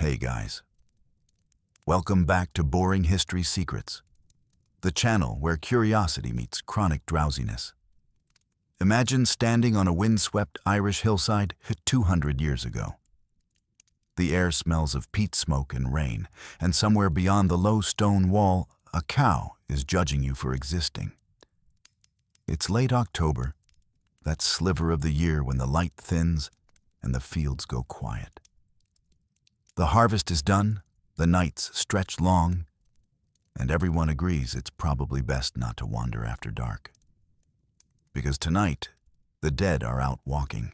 Hey guys, welcome back to Boring History Secrets, the channel where curiosity meets chronic drowsiness. Imagine standing on a windswept Irish hillside 200 years ago. The air smells of peat smoke and rain, and somewhere beyond the low stone wall, a cow is judging you for existing. It's late October, that sliver of the year when the light thins and the fields go quiet. The harvest is done, the nights stretch long, and everyone agrees it's probably best not to wander after dark. Because tonight, the dead are out walking.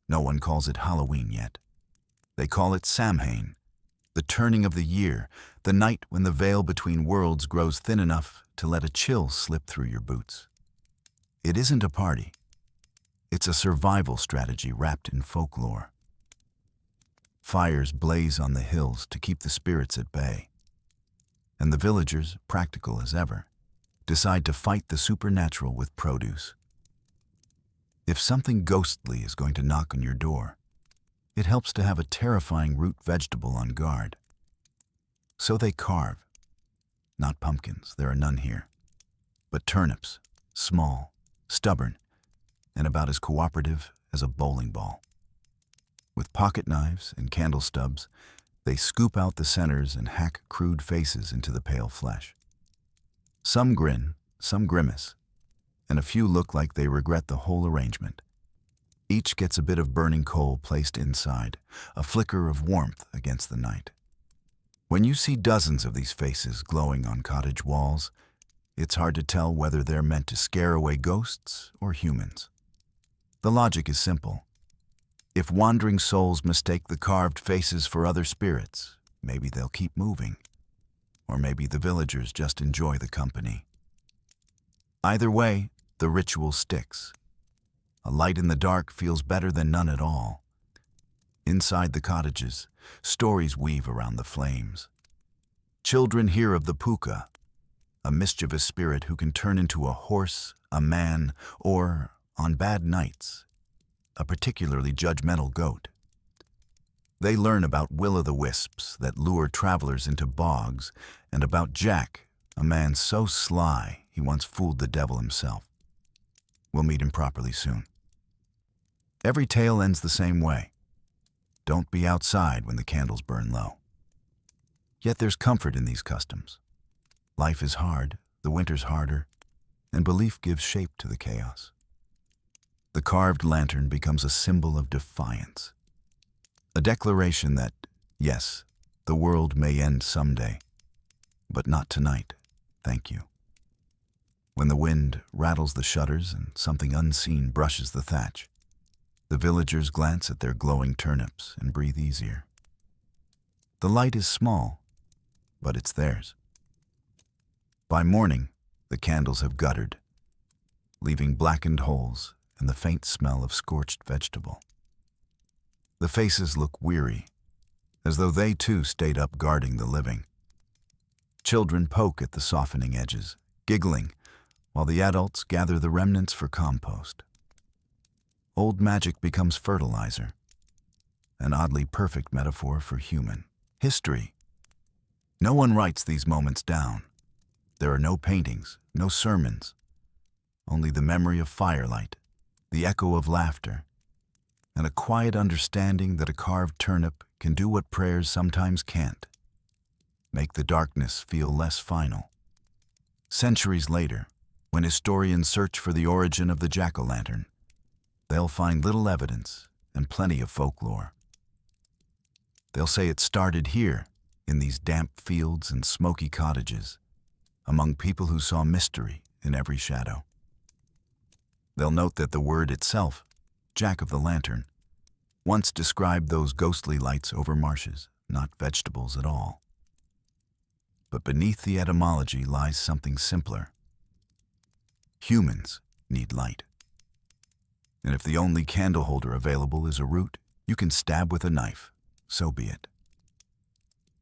No one calls it Halloween yet. They call it Samhain, the turning of the year, the night when the veil between worlds grows thin enough to let a chill slip through your boots. It isn't a party. It's a survival strategy wrapped in folklore. Fires blaze on the hills to keep the spirits at bay. And the villagers, practical as ever, decide to fight the supernatural with produce. If something ghostly is going to knock on your door, it helps to have a terrifying root vegetable on guard. So they carve. Not pumpkins, there are none here, but turnips, small, stubborn, and about as cooperative as a bowling ball. With pocket knives and candle stubs, they scoop out the centers and hack crude faces into the pale flesh. Some grin, some grimace, and a few look like they regret the whole arrangement. Each gets a bit of burning coal placed inside, a flicker of warmth against the night. When you see dozens of these faces glowing on cottage walls, it's hard to tell whether they're meant to scare away ghosts or humans. The logic is simple. If wandering souls mistake the carved faces for other spirits, maybe they'll keep moving. Or maybe the villagers just enjoy the company. Either way, the ritual sticks. A light in the dark feels better than none at all. Inside the cottages, stories weave around the flames. Children hear of the puka, a mischievous spirit who can turn into a horse, a man, or, on bad nights, a particularly judgmental goat. They learn about will-o'-the-wisps that lure travelers into bogs, and about Jack, a man so sly he once fooled the devil himself. We'll meet him properly soon. Every tale ends the same way. Don't be outside when the candles burn low. Yet there's comfort in these customs. Life is hard, the winter's harder, and belief gives shape to the chaos. The carved lantern becomes a symbol of defiance. A declaration that, yes, the world may end someday, but not tonight, thank you. When the wind rattles the shutters and something unseen brushes the thatch, the villagers glance at their glowing turnips and breathe easier. The light is small, but it's theirs. By morning, the candles have guttered, leaving blackened holes and the faint smell of scorched vegetable. The faces look weary, as though they too stayed up guarding the living. Children poke at the softening edges, giggling, while the adults gather the remnants for compost. Old magic becomes fertilizer, an oddly perfect metaphor for human history. No one writes these moments down. There are no paintings, no sermons, only the memory of firelight, the echo of laughter, and a quiet understanding that a carved turnip can do what prayers sometimes can't, make the darkness feel less final. Centuries later, when historians search for the origin of the jack-o'-lantern, they'll find little evidence and plenty of folklore. They'll say it started here, in these damp fields and smoky cottages, among people who saw mystery in every shadow. They'll note that the word itself, jack-of-the-lantern, once described those ghostly lights over marshes, not vegetables at all. But beneath the etymology lies something simpler. Humans need light. And if the only candle holder available is a root you can stab with a knife, so be it.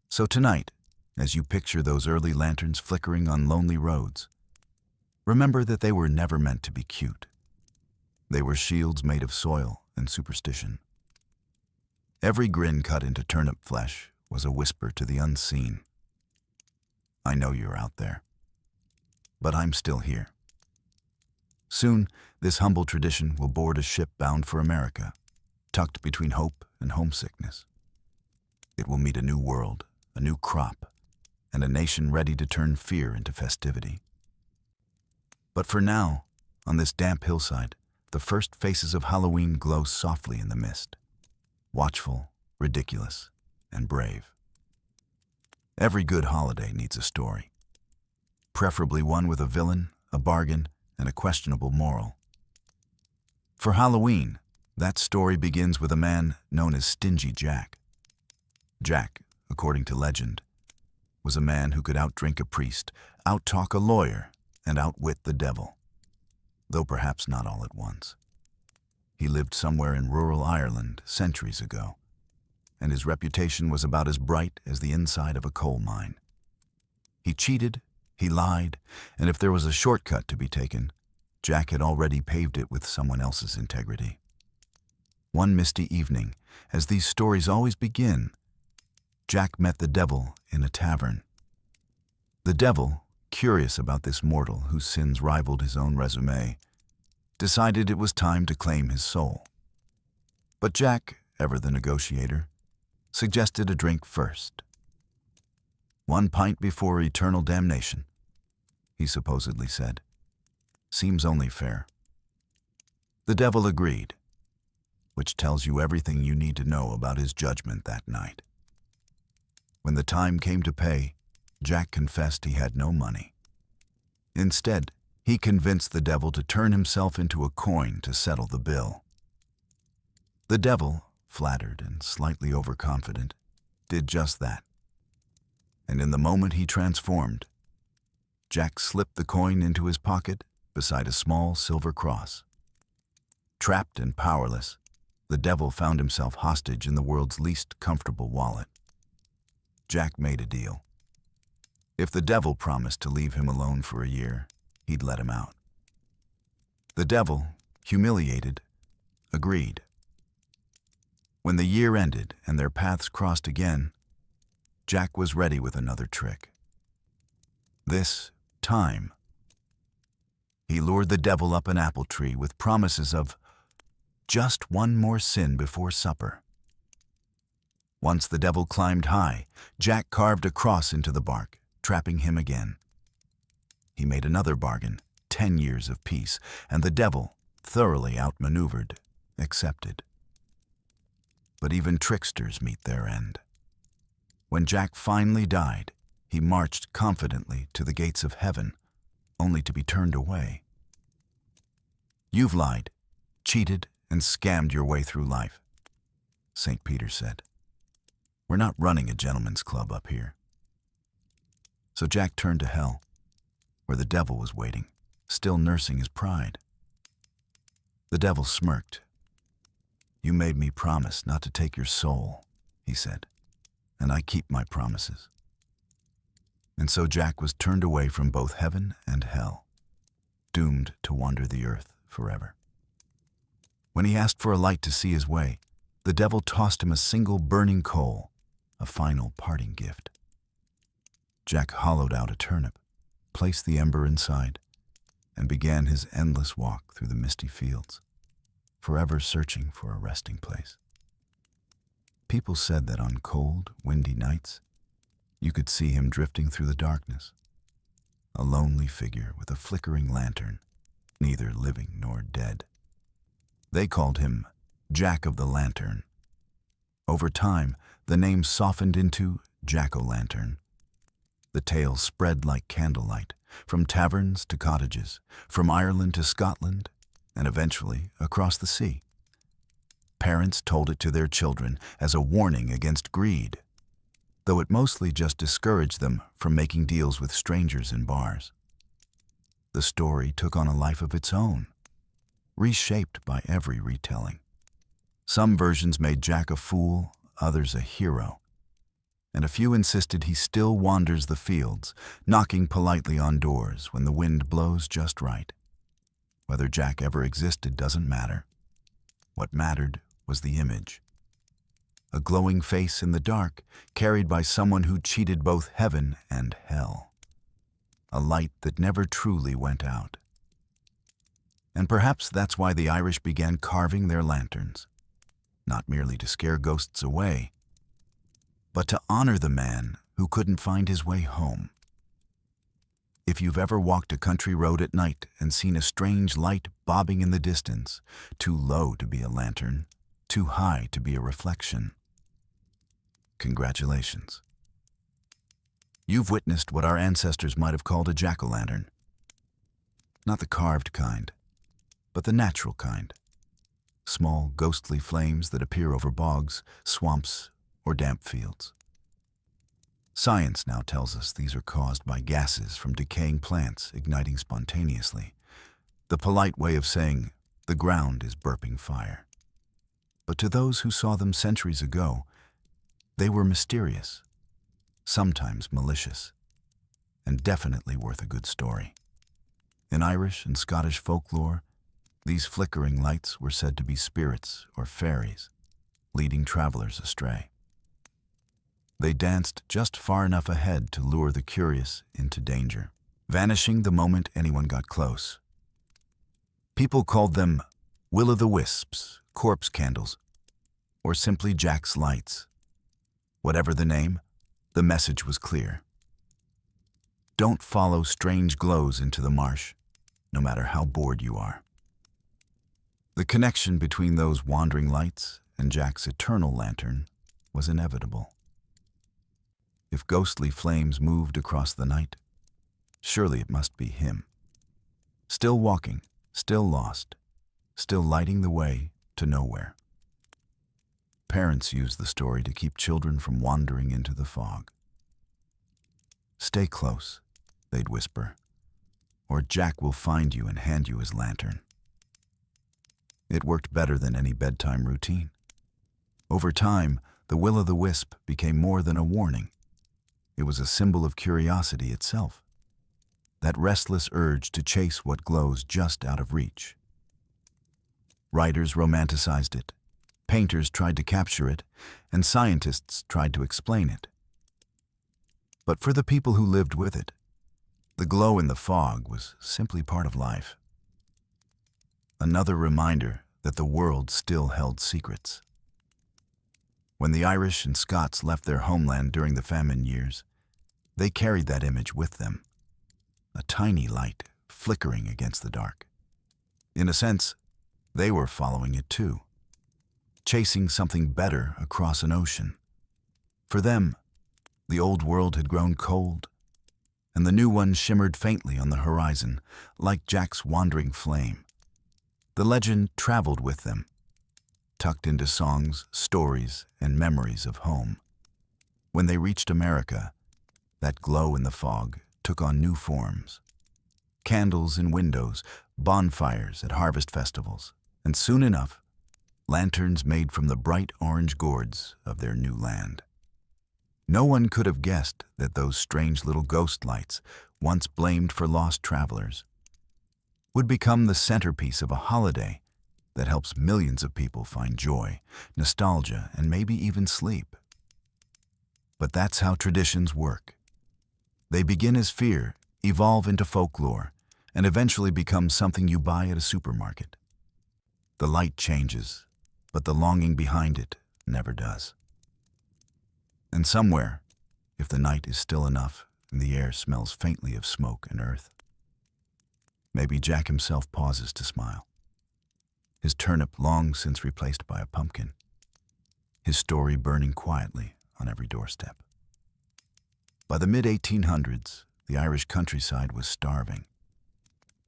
So tonight, as you picture those early lanterns flickering on lonely roads, remember that they were never meant to be cute. They were shields made of soil and superstition. Every grin cut into turnip flesh was a whisper to the unseen. I know you're out there, but I'm still here. Soon, this humble tradition will board a ship bound for America, tucked between hope and homesickness. It will meet a new world, a new crop, and a nation ready to turn fear into festivity. But for now, on this damp hillside, the first faces of Halloween glow softly in the mist, watchful, ridiculous, and brave. Every good holiday needs a story, preferably one with a villain, a bargain, and a questionable moral. For Halloween, that story begins with a man known as Stingy Jack. Jack, according to legend, was a man who could outdrink a priest, outtalk a lawyer, and outwit the devil, though perhaps not all at once. He lived somewhere in rural Ireland centuries ago, and his reputation was about as bright as the inside of a coal mine. He cheated, he lied, and if there was a shortcut to be taken, Jack had already paved it with someone else's integrity. One misty evening, as these stories always begin, Jack met the devil in a tavern. The devil, curious about this mortal whose sins rivaled his own resume, decided it was time to claim his soul. But Jack, ever the negotiator, suggested a drink first. 1 pint before eternal damnation, he supposedly said. Seems only fair. The devil agreed, which tells you everything you need to know about his judgment that night. When the time came to pay, Jack confessed he had no money. Instead, he convinced the devil to turn himself into a coin to settle the bill. The devil, flattered and slightly overconfident, did just that. And in the moment he transformed, Jack slipped the coin into his pocket beside a small silver cross. Trapped and powerless, the devil found himself hostage in the world's least comfortable wallet. Jack made a deal. If the devil promised to leave him alone for a year, he'd let him out. The devil, humiliated, agreed. When the year ended and their paths crossed again, Jack was ready with another trick. This time, he lured the devil up an apple tree with promises of just one more sin before supper. Once the devil climbed high, Jack carved a cross into the bark, trapping him again. He made another bargain, 10 years of peace, and the devil, thoroughly outmaneuvered, accepted. But even tricksters meet their end. When Jack finally died, he marched confidently to the gates of heaven, only to be turned away. You've lied, cheated, and scammed your way through life, St. Peter said. We're not running a gentleman's club up here. So Jack turned to hell, where the devil was waiting, still nursing his pride. The devil smirked. You made me promise not to take your soul, he said, and I keep my promises. And so Jack was turned away from both heaven and hell, doomed to wander the earth forever. When he asked for a light to see his way, the devil tossed him a single burning coal, a final parting gift. Jack hollowed out a turnip, placed the ember inside, and began his endless walk through the misty fields, forever searching for a resting place. People said that on cold, windy nights, you could see him drifting through the darkness, a lonely figure with a flickering lantern, neither living nor dead. They called him Jack of the Lantern. Over time, the name softened into Jack-o'-lantern. The tale spread like candlelight, from taverns to cottages, from Ireland to Scotland, and eventually across the sea. Parents told it to their children as a warning against greed, though it mostly just discouraged them from making deals with strangers in bars. The story took on a life of its own, reshaped by every retelling. Some versions made Jack a fool, others a hero, and a few insisted he still wanders the fields, knocking politely on doors when the wind blows just right. Whether Jack ever existed doesn't matter. What mattered was the image. a glowing face in the dark, carried by someone who cheated both heaven and hell. A light that never truly went out. And perhaps that's why the Irish began carving their lanterns, not merely to scare ghosts away, but to honor the man who couldn't find his way home. If you've ever walked a country road at night and seen a strange light bobbing in the distance, too low to be a lantern, too high to be a reflection, congratulations. You've witnessed what our ancestors might have called a jack-o'-lantern. Not the carved kind, but the natural kind. Small, ghostly flames that appear over bogs, swamps, or damp fields. Science now tells us these are caused by gases from decaying plants igniting spontaneously. The polite way of saying, the ground is burping fire. But to those who saw them centuries ago, they were mysterious, sometimes malicious, and definitely worth a good story. In Irish and Scottish folklore, these flickering lights were said to be spirits or fairies, leading travelers astray. They danced just far enough ahead to lure the curious into danger, vanishing the moment anyone got close. People called them will-o'-the-wisps, corpse candles, or simply Jack's lights. Whatever the name, the message was clear. Don't follow strange glows into the marsh, no matter how bored you are. The connection between those wandering lights and Jack's eternal lantern was inevitable. If ghostly flames moved across the night, surely it must be him. Still walking, still lost, still lighting the way to nowhere. Parents use the story to keep children from wandering into the fog. Stay close, they'd whisper, or Jack will find you and hand you his lantern. It worked better than any bedtime routine. Over time, the will-o'-the-wisp became more than a warning. It was a symbol of curiosity itself, that restless urge to chase what glows just out of reach. Writers romanticized it, painters tried to capture it, and scientists tried to explain it. But for the people who lived with it, the glow in the fog was simply part of life. Another reminder that the world still held secrets. When the Irish and Scots left their homeland during the famine years, they carried that image with them, a tiny light flickering against the dark. In a sense, they were following it too, chasing something better across an ocean. For them, the old world had grown cold, and the new one shimmered faintly on the horizon, like Jack's wandering flame. The legend traveled with them, tucked into songs, stories, and memories of home. When they reached America, that glow in the fog took on new forms. Candles in windows, bonfires at harvest festivals, and soon enough, lanterns made from the bright orange gourds of their new land. No one could have guessed that those strange little ghost lights, once blamed for lost travelers, would become the centerpiece of a holiday that helps millions of people find joy, nostalgia, and maybe even sleep. But that's how traditions work. They begin as fear, evolve into folklore, and eventually become something you buy at a supermarket. The light changes, but the longing behind it never does. And somewhere, if the night is still enough and the air smells faintly of smoke and earth, maybe Jack himself pauses to smile. His turnip long since replaced by a pumpkin, his story burning quietly on every doorstep. By the mid-1800s, the Irish countryside was starving.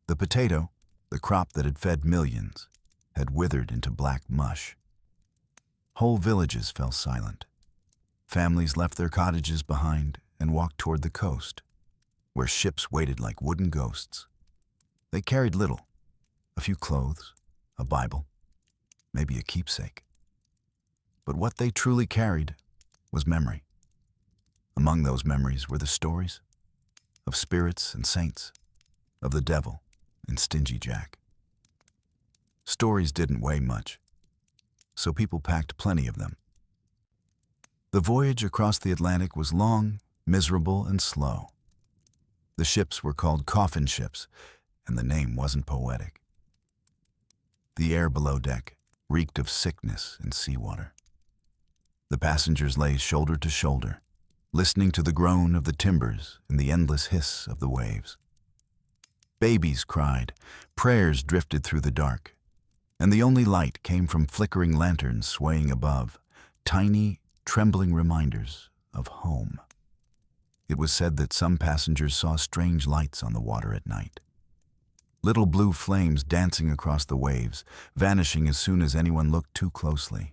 The potato, the crop that had fed millions, had withered into black mush. Whole villages fell silent. Families left their cottages behind and walked toward the coast, where ships waited like wooden ghosts. They carried little, a few clothes, a Bible, maybe a keepsake. But what they truly carried was memory. Among those memories were the stories of spirits and saints, of the devil and stingy Jack. Stories didn't weigh much, so people packed plenty of them. The voyage across the Atlantic was long, miserable, and slow. The ships were called coffin ships, and the name wasn't poetic. The air below deck reeked of sickness and seawater. The passengers lay shoulder to shoulder, listening to the groan of the timbers and the endless hiss of the waves. Babies cried, prayers drifted through the dark, and the only light came from flickering lanterns swaying above, tiny, trembling reminders of home. It was said that some passengers saw strange lights on the water at night. Little blue flames dancing across the waves, vanishing as soon as anyone looked too closely.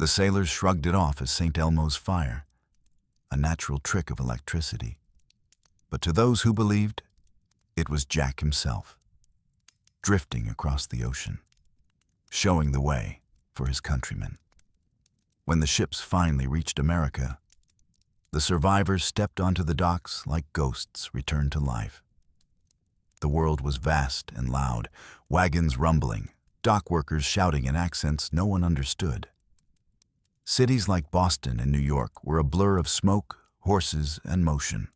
The sailors shrugged it off as St. Elmo's fire, a natural trick of electricity. But to those who believed, it was Jack himself, drifting across the ocean, showing the way for his countrymen. When the ships finally reached America, the survivors stepped onto the docks like ghosts returned to life. The world was vast and loud, wagons rumbling, dock workers shouting in accents no one understood. Cities like Boston and New York were a blur of smoke, horses, and motion.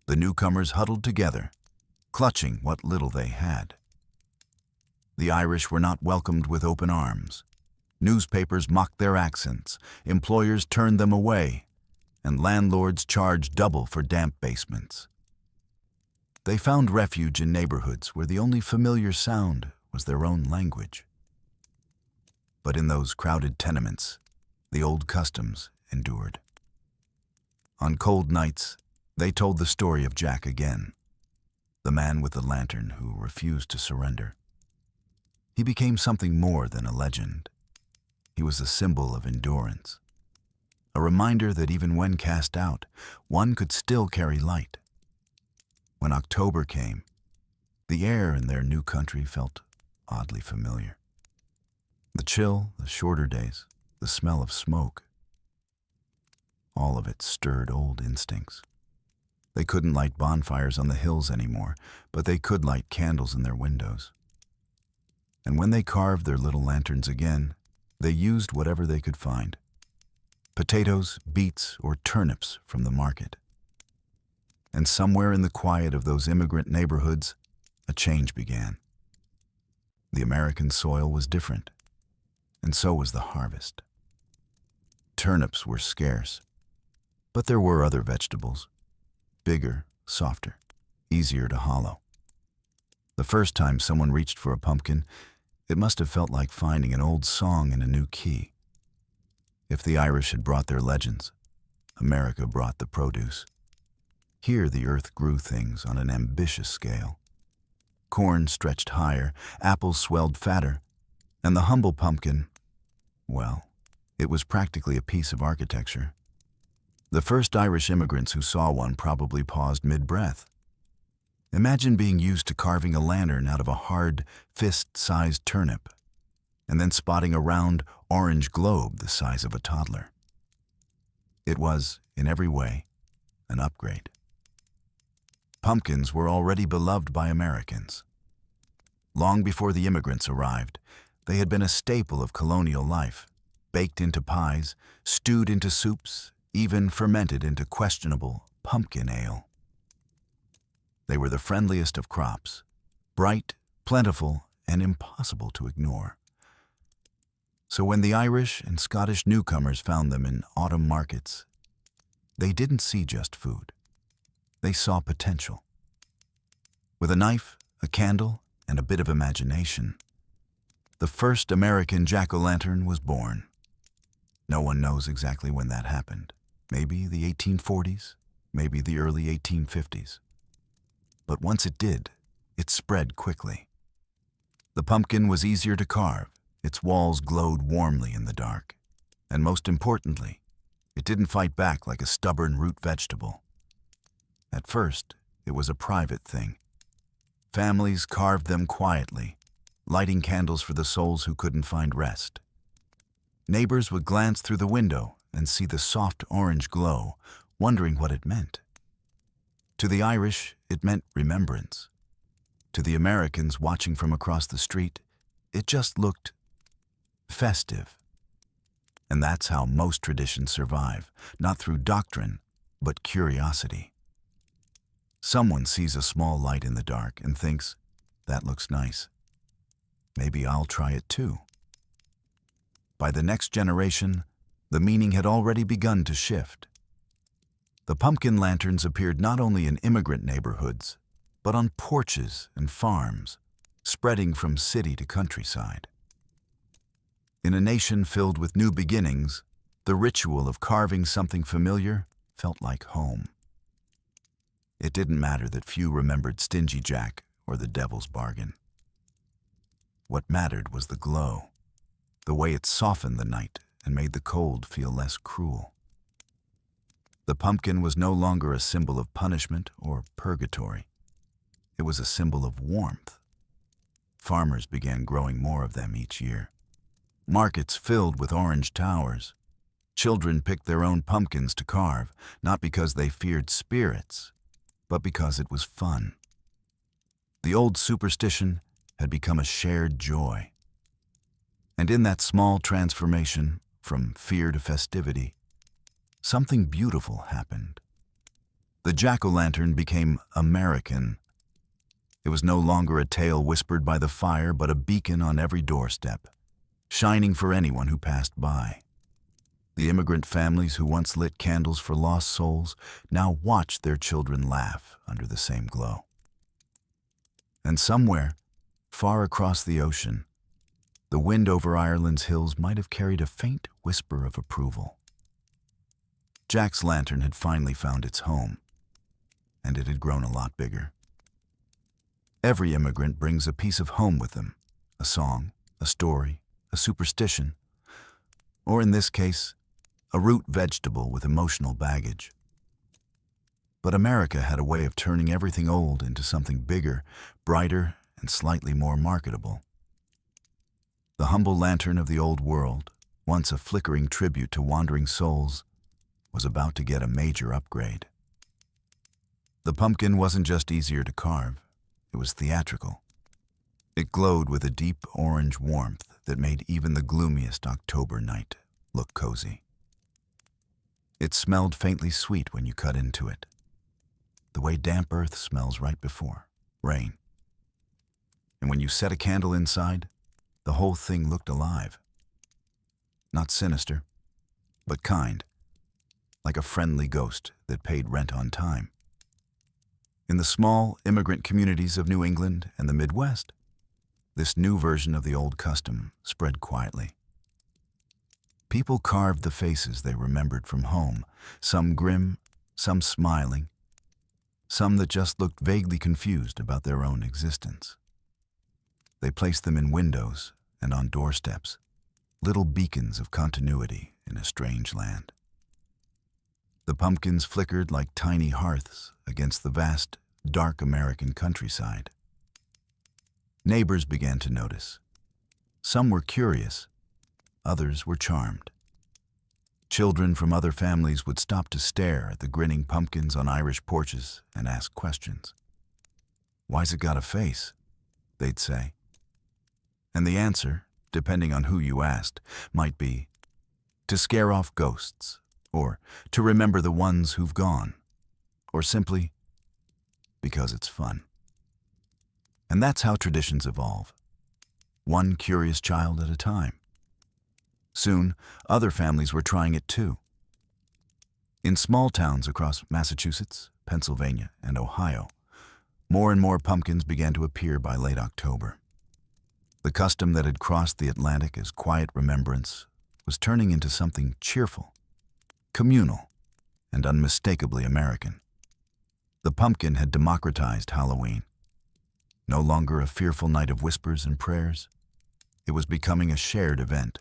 The newcomers huddled together, clutching what little they had. The Irish were not welcomed with open arms. Newspapers mocked their accents, employers turned them away, and landlords charged double for damp basements. They found refuge in neighborhoods where the only familiar sound was their own language. But in those crowded tenements, the old customs endured. On cold nights, they told the story of Jack again, the man with the lantern who refused to surrender. He became something more than a legend. He was a symbol of endurance, a reminder that even when cast out, one could still carry light. When October came, the air in their new country felt oddly familiar. The chill, the shorter days, the smell of smoke, all of it stirred old instincts. They couldn't light bonfires on the hills anymore, but they could light candles in their windows. And when they carved their little lanterns again, they used whatever they could find: potatoes, beets, or turnips from the market. And somewhere in the quiet of those immigrant neighborhoods, a change began. The American soil was different, and so was the harvest. Turnips were scarce, but there were other vegetables, bigger, softer, easier to hollow. The first time someone reached for a pumpkin, it must have felt like finding an old song in a new key. If the Irish had brought their legends, America brought the produce. Here the earth grew things on an ambitious scale. Corn stretched higher, apples swelled fatter, and the humble pumpkin, well, it was practically a piece of architecture. The first Irish immigrants who saw one probably paused mid-breath. Imagine being used to carving a lantern out of a hard, fist-sized turnip, and then spotting a round, orange globe the size of a toddler. It was, in every way, an upgrade. Pumpkins were already beloved by Americans. Long before the immigrants arrived, they had been a staple of colonial life, baked into pies, stewed into soups, even fermented into questionable pumpkin ale. They were the friendliest of crops, bright, plentiful, and impossible to ignore. So when the Irish and Scottish newcomers found them in autumn markets, they didn't see just food. They saw potential. With a knife, a candle, and a bit of imagination, the first American jack-o'-lantern was born. No one knows exactly when that happened. Maybe the 1840s, maybe the early 1850s. But once it did, it spread quickly. The pumpkin was easier to carve, its walls glowed warmly in the dark, and most importantly, it didn't fight back like a stubborn root vegetable. At first, it was a private thing. Families carved them quietly, lighting candles for the souls who couldn't find rest. Neighbors would glance through the window and see the soft orange glow, wondering what it meant. To the Irish, it meant remembrance. To the Americans watching from across the street, it just looked festive. And that's how most traditions survive, not through doctrine, but curiosity. Someone sees a small light in the dark and thinks, that looks nice. Maybe I'll try it too. By the next generation, the meaning had already begun to shift. The pumpkin lanterns appeared not only in immigrant neighborhoods, but on porches and farms, spreading from city to countryside. In a nation filled with new beginnings, the ritual of carving something familiar felt like home. It didn't matter that few remembered Stingy Jack or the Devil's Bargain. What mattered was the glow, the way it softened the night and made the cold feel less cruel. The pumpkin was no longer a symbol of punishment or purgatory. It was a symbol of warmth. Farmers began growing more of them each year. Markets filled with orange towers. Children picked their own pumpkins to carve, not because they feared spirits, but because it was fun. The old superstition had become a shared joy. And in that small transformation, from fear to festivity, something beautiful happened. The jack-o'-lantern became American. It was no longer a tale whispered by the fire, but a beacon on every doorstep, shining for anyone who passed by. The immigrant families who once lit candles for lost souls now watched their children laugh under the same glow. And somewhere, far across the ocean, the wind over Ireland's hills might have carried a faint whisper of approval. Jack's lantern had finally found its home, and it had grown a lot bigger. Every immigrant brings a piece of home with them, a song, a story, a superstition, or in this case, a root vegetable with emotional baggage. But America had a way of turning everything old into something bigger, brighter, and slightly more marketable. The humble lantern of the old world, once a flickering tribute to wandering souls, was about to get a major upgrade. The pumpkin wasn't just easier to carve, it was theatrical. It glowed with a deep orange warmth that made even the gloomiest October night look cozy. It smelled faintly sweet when you cut into it, the way damp earth smells right before rain. And when you set a candle inside, the whole thing looked alive. Not sinister, but kind, like a friendly ghost that paid rent on time. In the small immigrant communities of New England and the Midwest, this new version of the old custom spread quietly. People carved the faces they remembered from home, some grim, some smiling, some that just looked vaguely confused about their own existence. They placed them in windows and on doorsteps, little beacons of continuity in a strange land. The pumpkins flickered like tiny hearths against the vast, dark American countryside. Neighbors began to notice. Some were curious, others were charmed. Children from other families would stop to stare at the grinning pumpkins on Irish porches and ask questions. "Why's it got a face?" they'd say. And the answer, depending on who you asked, might be to scare off ghosts, or to remember the ones who've gone, or simply because it's fun. And that's how traditions evolve, one curious child at a time. Soon, other families were trying it too. In small towns across Massachusetts, Pennsylvania, and Ohio, more and more pumpkins began to appear by late October. The custom that had crossed the Atlantic as quiet remembrance was turning into something cheerful, communal, and unmistakably American. The pumpkin had democratized Halloween. No longer a fearful night of whispers and prayers, it was becoming a shared event.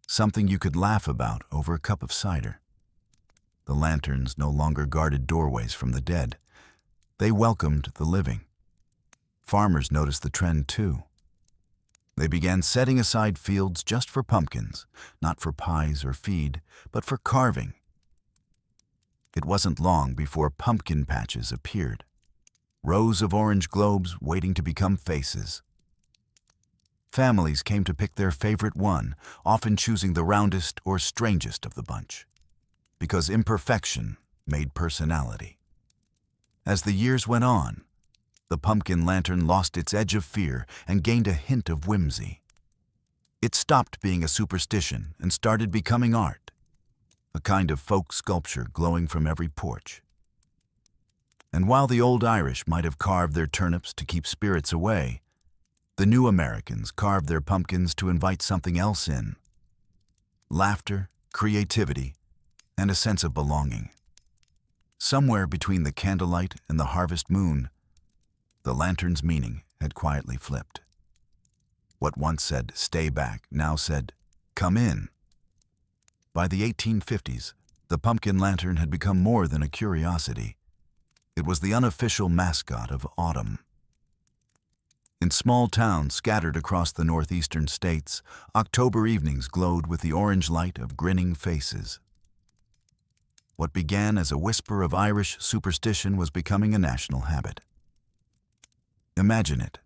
Something you could laugh about over a cup of cider. The lanterns no longer guarded doorways from the dead. They welcomed the living. Farmers noticed the trend too. They began setting aside fields just for pumpkins, not for pies or feed, but for carving. It wasn't long before pumpkin patches appeared, rows of orange globes waiting to become faces. Families came to pick their favorite one, often choosing the roundest or strangest of the bunch, because imperfection made personality. As the years went on, the pumpkin lantern lost its edge of fear and gained a hint of whimsy. It stopped being a superstition and started becoming art, a kind of folk sculpture glowing from every porch. And while the old Irish might have carved their turnips to keep spirits away, the new Americans carved their pumpkins to invite something else in: laughter, creativity, and a sense of belonging. Somewhere between the candlelight and the harvest moon, the lantern's meaning had quietly flipped. What once said, "Stay back," now said, "Come in." By the 1850s, the pumpkin lantern had become more than a curiosity. It was the unofficial mascot of autumn. In small towns scattered across the northeastern states, October evenings glowed with the orange light of grinning faces. What began as a whisper of Irish superstition was becoming a national habit. Imagine it.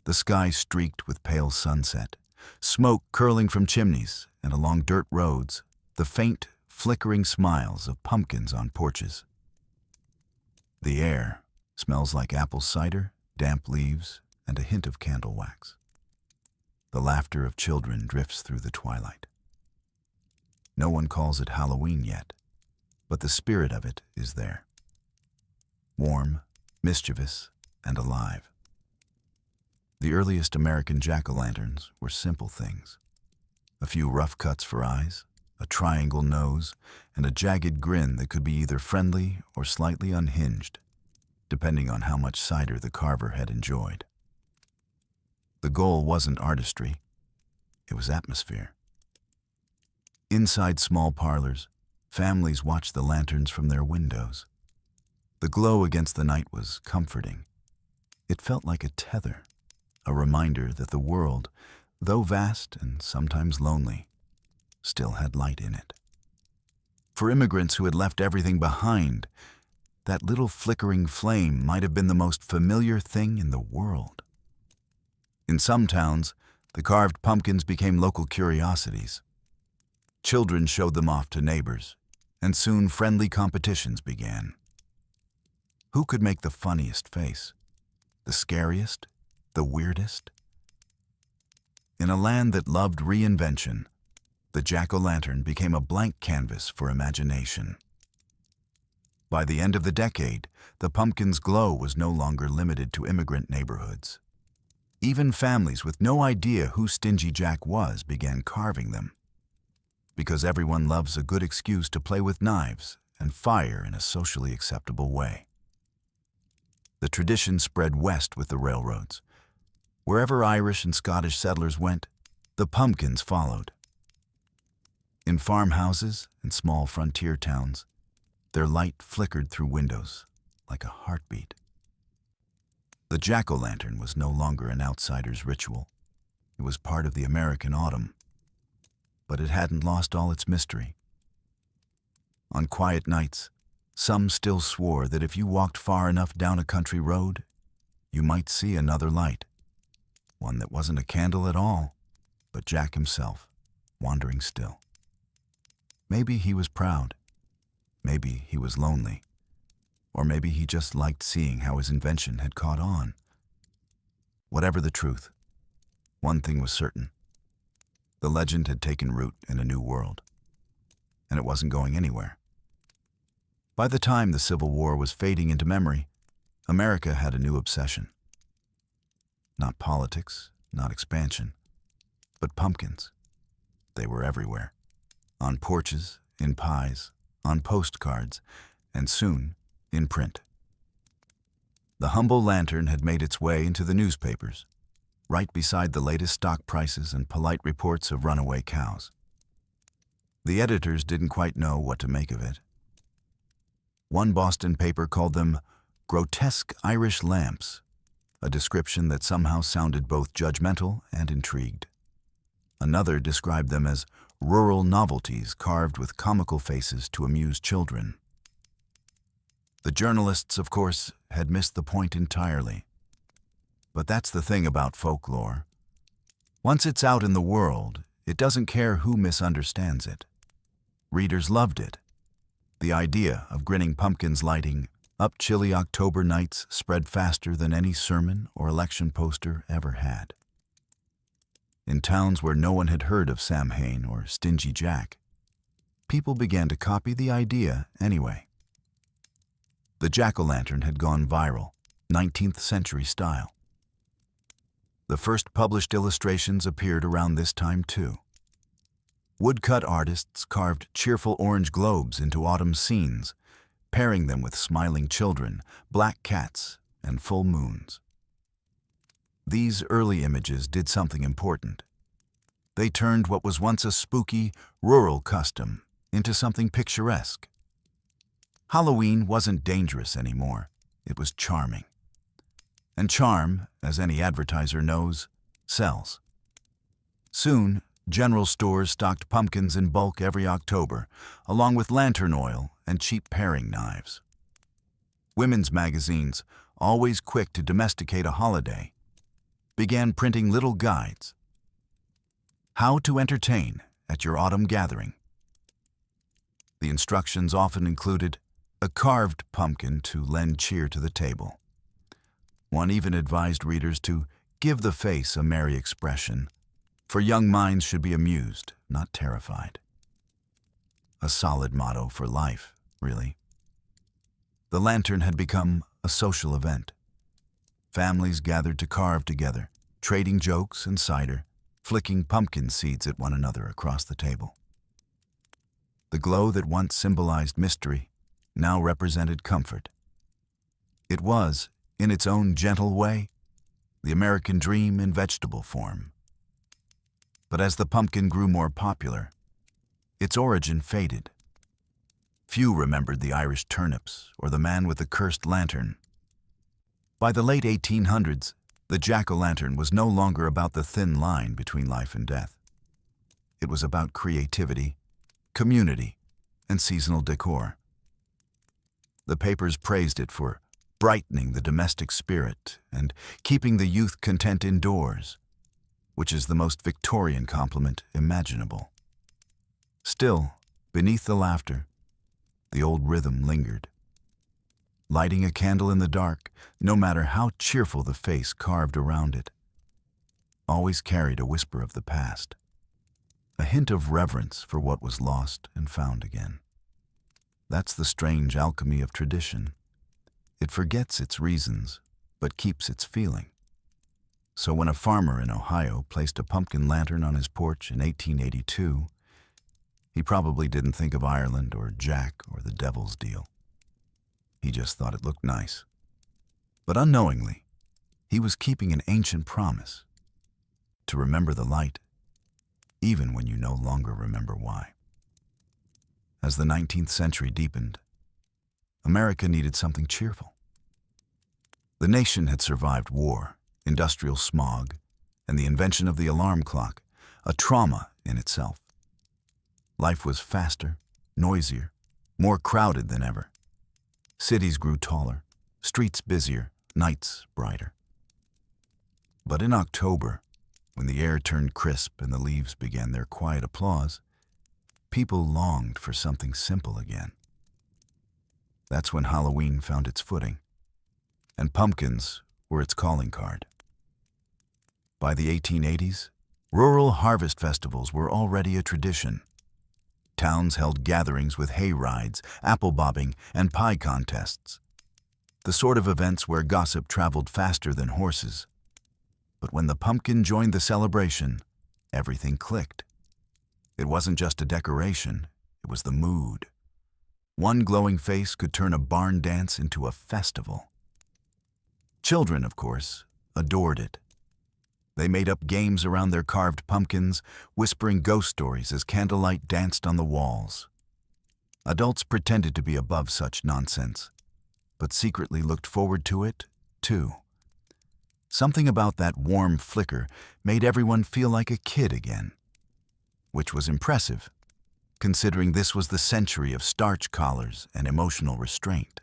The sky streaked with pale sunset, smoke curling from chimneys, and along dirt roads, the faint, flickering smiles of pumpkins on porches. The air smells like apple cider, damp leaves, and a hint of candle wax. The laughter of children drifts through the twilight. No one calls it Halloween yet, but the spirit of it is there. Warm, mischievous, and alive. The earliest American jack-o'-lanterns were simple things. A few rough cuts for eyes, a triangle nose, and a jagged grin that could be either friendly or slightly unhinged, depending on how much cider the carver had enjoyed. The goal wasn't artistry, it was atmosphere. Inside small parlors, families watched the lanterns from their windows. The glow against the night was comforting. It felt like a tether, a reminder that the world, though vast and sometimes lonely, still had light in it. For immigrants who had left everything behind, that little flickering flame might have been the most familiar thing in the world. In some towns, the carved pumpkins became local curiosities. Children showed them off to neighbors, and soon friendly competitions began. Who could make the funniest face? The scariest? The weirdest? In a land that loved reinvention, the jack-o'-lantern became a blank canvas for imagination. By the end of the decade, the pumpkin's glow was no longer limited to immigrant neighborhoods. Even families with no idea who Stingy Jack was began carving them, because everyone loves a good excuse to play with knives and fire in a socially acceptable way. The tradition spread west with the railroads. Wherever Irish and Scottish settlers went, the pumpkins followed. In farmhouses and small frontier towns, their light flickered through windows like a heartbeat. The jack-o'-lantern was no longer an outsider's ritual. It was part of the American autumn. But it hadn't lost all its mystery. On quiet nights, some still swore that if you walked far enough down a country road, you might see another light. One that wasn't a candle at all, but Jack himself, wandering still. Maybe he was proud. Maybe he was lonely. Or maybe he just liked seeing how his invention had caught on. Whatever the truth, one thing was certain. The legend had taken root in a new world, and it wasn't going anywhere. By the time the Civil War was fading into memory, America had a new obsession. Not politics, not expansion, but pumpkins. They were everywhere. On porches, in pies, on postcards, and soon in print. The humble lantern had made its way into the newspapers, right beside the latest stock prices and polite reports of runaway cows. The editors didn't quite know what to make of it. One Boston paper called them grotesque Irish lamps, a description that somehow sounded both judgmental and intrigued. Another described them as rural novelties carved with comical faces to amuse children. The journalists, of course, had missed the point entirely. But that's the thing about folklore. Once it's out in the world, it doesn't care who misunderstands it. Readers loved it. The idea of grinning pumpkins lighting up chilly October nights spread faster than any sermon or election poster ever had. In towns where no one had heard of Samhain or Stingy Jack, people began to copy the idea anyway. The jack-o'-lantern had gone viral, 19th century style. The first published illustrations appeared around this time too. Woodcut artists carved cheerful orange globes into autumn scenes, pairing them with smiling children, black cats, and full moons. These early images did something important. They turned what was once a spooky, rural custom into something picturesque. Halloween wasn't dangerous anymore. It was charming. And charm, as any advertiser knows, sells. Soon, general stores stocked pumpkins in bulk every October, along with lantern oil and cheap paring knives. Women's magazines, always quick to domesticate a holiday, began printing little guides. How to entertain at your autumn gathering. The instructions often included a carved pumpkin to lend cheer to the table. One even advised readers to give the face a merry expression, for young minds should be amused, not terrified. A solid motto for life, really. The lantern had become a social event. Families gathered to carve together, trading jokes and cider, flicking pumpkin seeds at one another across the table. The glow that once symbolized mystery now represented comfort. It was, in its own gentle way, the American dream in vegetable form. But as the pumpkin grew more popular, its origin faded. Few remembered the Irish turnips or the man with the cursed lantern. By the late 1800s, the jack-o'-lantern was no longer about the thin line between life and death. It was about creativity, community, and seasonal decor. The papers praised it for brightening the domestic spirit and keeping the youth content indoors, which is the most Victorian compliment imaginable. Still, beneath the laughter, the old rhythm lingered. Lighting a candle in the dark, no matter how cheerful the face carved around it, always carried a whisper of the past, a hint of reverence for what was lost and found again. That's the strange alchemy of tradition. It forgets its reasons, but keeps its feeling. So when a farmer in Ohio placed a pumpkin lantern on his porch in 1882, he probably didn't think of Ireland or Jack or the devil's deal. He just thought it looked nice. But unknowingly, he was keeping an ancient promise to remember the light, even when you no longer remember why. As the 19th century deepened, America needed something cheerful. The nation had survived war, industrial smog, and the invention of the alarm clock, a trauma in itself. Life was faster, noisier, more crowded than ever. Cities grew taller, streets busier, nights brighter. But in October, when the air turned crisp and the leaves began their quiet applause, people longed for something simple again. That's when Halloween found its footing, and pumpkins were its calling card. By the 1880s, rural harvest festivals were already a tradition. Towns held gatherings with hay rides, apple bobbing, and pie contests, the sort of events where gossip traveled faster than horses. But when the pumpkin joined the celebration, everything clicked. It wasn't just a decoration, it was the mood. One glowing face could turn a barn dance into a festival. Children, of course, adored it. They made up games around their carved pumpkins, whispering ghost stories as candlelight danced on the walls. Adults pretended to be above such nonsense, but secretly looked forward to it, too. Something about that warm flicker made everyone feel like a kid again, which was impressive, considering this was the century of starch collars and emotional restraint.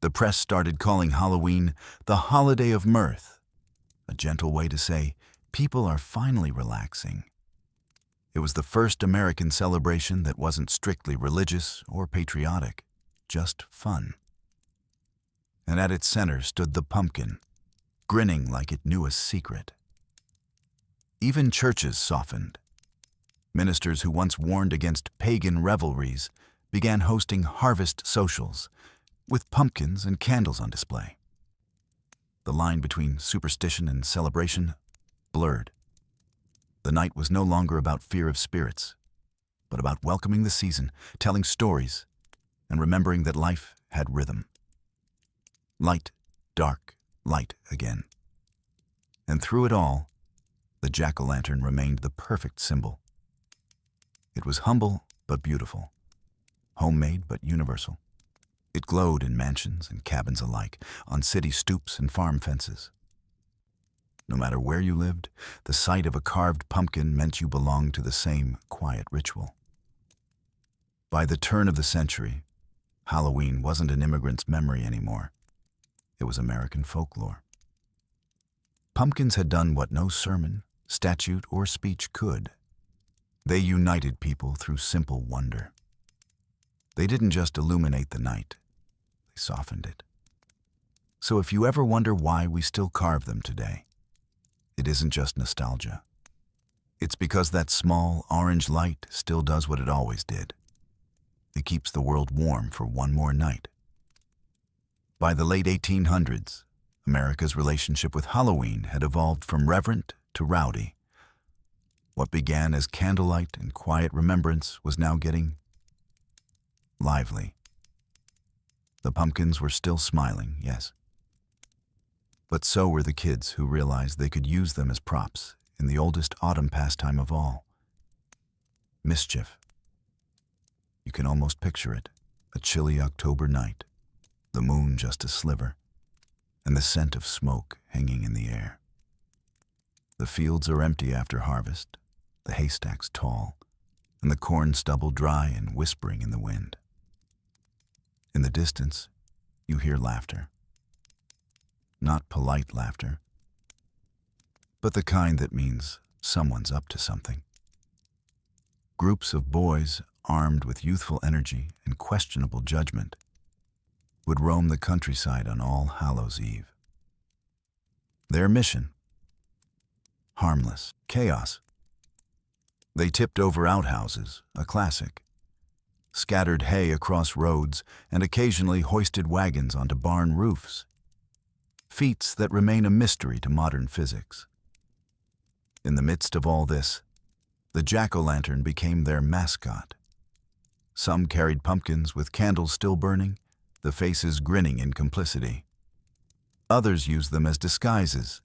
The press started calling Halloween the holiday of mirth, a gentle way to say People are finally relaxing. It was the first American celebration that wasn't strictly religious or patriotic, just fun. And at its center stood the pumpkin, grinning like it knew a secret. Even churches softened. Ministers who once warned against pagan revelries began hosting harvest socials with pumpkins and candles on display. The line between superstition and celebration blurred. The night was no longer about fear of spirits, but about welcoming the season, telling stories, and remembering that life had rhythm. Light, dark, light again. And through it all, the jack-o'-lantern remained the perfect symbol. It was humble but beautiful, homemade but universal. It glowed in mansions and cabins alike, on city stoops and farm fences. No matter where you lived, the sight of a carved pumpkin meant you belonged to the same quiet ritual. By the turn of the century, Halloween wasn't an immigrant's memory anymore. It was American folklore. Pumpkins had done what no sermon, statute, or speech could. They united people through simple wonder. They didn't just illuminate the night, they softened it. So if you ever wonder why we still carve them today, it isn't just nostalgia. It's because that small orange light still does what it always did. It keeps the world warm for one more night. By the late 1800s, America's relationship with Halloween had evolved from reverent to rowdy. What began as candlelight and quiet remembrance was now getting lively. The pumpkins were still smiling, yes. But so were the kids who realized they could use them as props in the oldest autumn pastime of all, mischief. You can almost picture it, a chilly October night, the moon just a sliver, and the scent of smoke hanging in the air. The fields are empty after harvest, the haystacks tall, and the corn stubble dry and whispering in the wind. In the distance, you hear laughter. Not polite laughter, but the kind that means someone's up to something. Groups of boys, armed with youthful energy and questionable judgment, would roam the countryside on All Hallows' Eve. Their mission? Harmless chaos. They tipped over outhouses, a classic, scattered hay across roads, and occasionally hoisted wagons onto barn roofs. Feats that remain a mystery to modern physics. In the midst of all this, the jack-o'-lantern became their mascot. Some carried pumpkins with candles still burning, the faces grinning in complicity. Others used them as disguises,